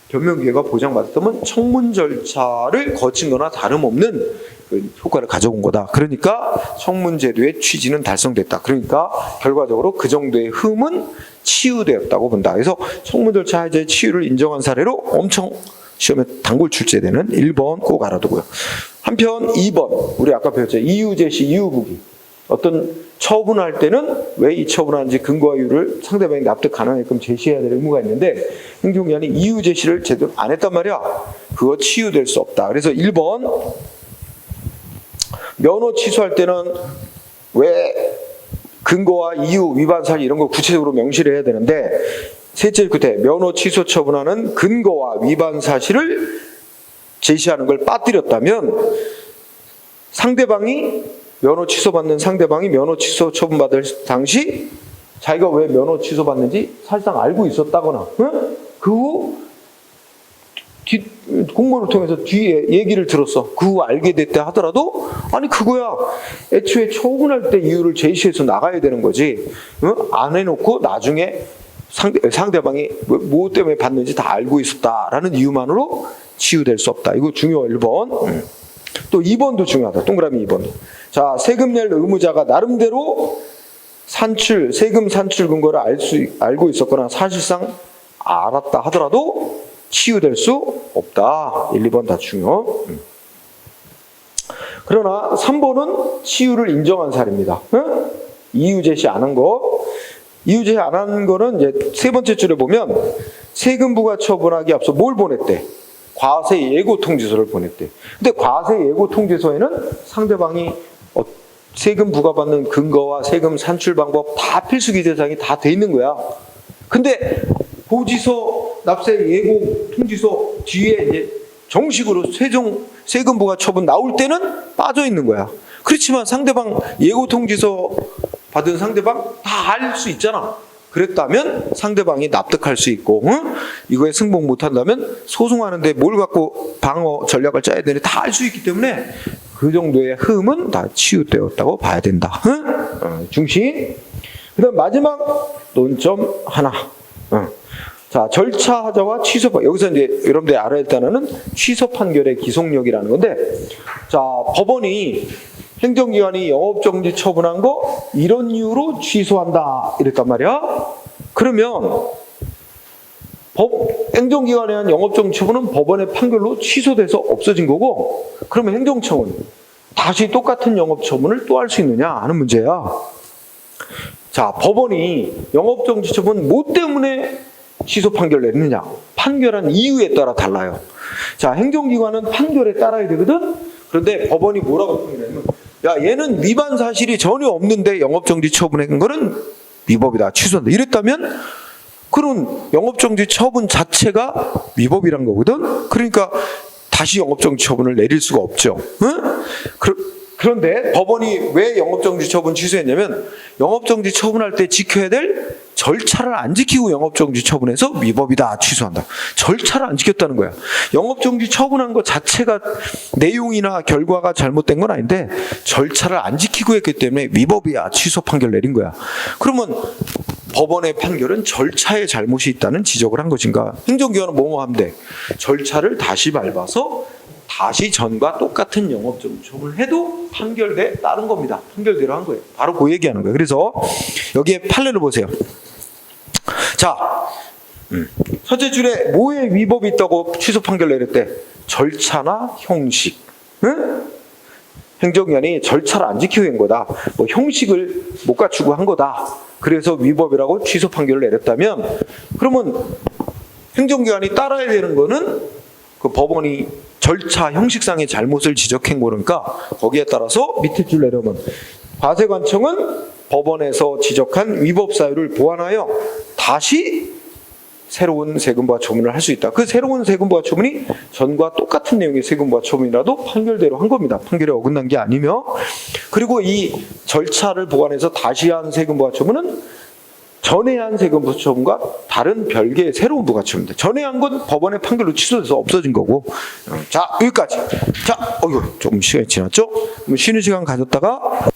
변명 기회가 보장받았다면 청문 절차를 거친 거나 다름없는 그 효과를 가져온 거다. 그러니까 청문제도의 취지는 달성됐다. 그러니까 결과적으로 그 정도의 흠은 치유되었다고 본다. 그래서 청문 절차 하에서의 치유를 인정한 사례로 엄청 시험에 단골 출제되는 1번 꼭 알아두고요. 한편 2번 우리 아까 배웠죠. 이유 제시, 이유 부기. 어떤 처분할 때는 왜 이 처분하는지 근거와 이유를 상대방이 납득 가능하게끔 제시해야 될 의무가 있는데 행정기관이 이유 제시를 제대로 안 했단 말이야. 그거 치유될 수 없다. 그래서 1번 면허 취소할 때는 왜 근거와 이유, 위반 사실 이런 거 구체적으로 명시를 해야 되는데 셋째 끝에 면허 취소 처분하는 근거와 위반 사실을 제시하는 걸 빠뜨렸다면 상대방이 면허 취소받는 상대방이 면허 취소 처분받을 당시 자기가 왜 면허 취소받는지 사실상 알고 있었다거나 그 후 공무원을 통해서 뒤에 얘기를 들었어. 그 후 알게 됐다 하더라도 아니 그거야 애초에 처분할 때 이유를 제시해서 나가야 되는 거지. 안 해놓고 나중에 상대방이 뭐 때문에 받는지 다 알고 있었다라는 이유만으로 치유될 수 없다. 이거 중요 1번. 또 2번도 중요하다. 동그라미 2번. 자, 세금 낼 의무자가 나름대로 세금 산출 근거를 알고 있었거나 사실상 알았다 하더라도 치유될 수 없다. 1, 2번 다 중요. 그러나 3번은 치유를 인정한 사례입니다. 이유 제시 안 한 거. 이유 제시 안 한 거는 이제 세 번째 줄에 보면 세금 부과 처분하기 앞서 뭘 보냈대? 과세 예고 통지서를 보냈대. 근데 과세 예고 통지서에는 상대방이 세금 부과받는 근거와 세금 산출 방법 다 필수기 대상이 다 돼 있는 거야. 근데 고지서 납세 예고 통지서 뒤에 이제 정식으로 세금 부과 처분 나올 때는 빠져 있는 거야. 그렇지만 상대방 예고 통지서 받은 상대방 다 알 수 있잖아. 그랬다면 상대방이 납득할 수 있고 이거에 승복 못한다면 소송하는데 뭘 갖고 방어 전략을 짜야 되는지 다 알 수 있기 때문에 그 정도의 흠은 다 치유되었다고 봐야 된다. 중심. 그 다음 마지막 논점 하나. 자, 절차 하자와 취소 여기서 이제 여러분들이 알아야 할 단어는 취소 판결의 기속력이라는 건데 자, 법원이 행정기관이 영업정지 처분한 거 이런 이유로 취소한다 이랬단 말이야. 그러면 행정기관에 한 영업정지 처분은 법원의 판결로 취소돼서 없어진 거고 그러면 행정청은 다시 똑같은 영업처분을 또 할 수 있느냐 하는 문제야. 자, 법원이 영업정지 처분 뭐 때문에 취소 판결 내느냐 판결한 이유에 따라 달라요. 자, 행정기관은 판결에 따라야 되거든. 그런데 법원이 뭐라고 판결하냐면 야, 얘는 위반 사실이 전혀 없는데 영업정지 처분한 거는 위법이다. 취소한다. 이랬다면 그런 영업정지 처분 자체가 위법이란 거거든. 그러니까 다시 영업정지 처분을 내릴 수가 없죠. 그런데 법원이 왜 영업정지 처분 취소했냐면 영업정지 처분할 때 지켜야 될 절차를 안 지키고 영업정지 처분해서 위법이다 취소한다. 절차를 안 지켰다는 거야. 영업정지 처분한 것 자체가 내용이나 결과가 잘못된 건 아닌데 절차를 안 지키고 했기 때문에 위법이야 취소 판결 내린 거야. 그러면 법원의 판결은 절차에 잘못이 있다는 지적을 한 것인가. 행정기관은 뭐뭐 하면 돼. 절차를 다시 밟아서 다시 전과 똑같은 영업정지 처분을 해도 판결에 따른 겁니다. 판결대로 한 거예요. 바로 그 얘기하는 거예요. 그래서 여기에 판례를 보세요. 자, 첫째 줄에 뭐에 위법이 있다고 취소 판결 내렸대? 절차나 형식. 응? 행정기관이 절차를 안 지키고 한 거다. 뭐 형식을 못 갖추고 한 거다. 그래서 위법이라고 취소 판결을 내렸다면, 그러면 행정기관이 따라야 되는 거는 그 법원이 절차 형식상의 잘못을 지적한 거니까 거기에 따라서 밑에 줄 내려면 과세관청은 법원에서 지적한 위법 사유를 보완하여 다시 새로운 세금부과 처분을 할 수 있다. 그 새로운 세금부과 처분이 전과 똑같은 내용의 세금부과 처분이라도 판결대로 한 겁니다. 판결에 어긋난 게 아니며, 그리고 이 절차를 보완해서 다시 한 세금부과 처분은 전에 한 세금부과 처분과 다른 별개의 새로운 부가처분입니다. 전에 한 건 법원의 판결로 취소돼서 없어진 거고. 자, 여기까지. 자, 조금 시간이 지났죠? 그럼 쉬는 시간 가졌다가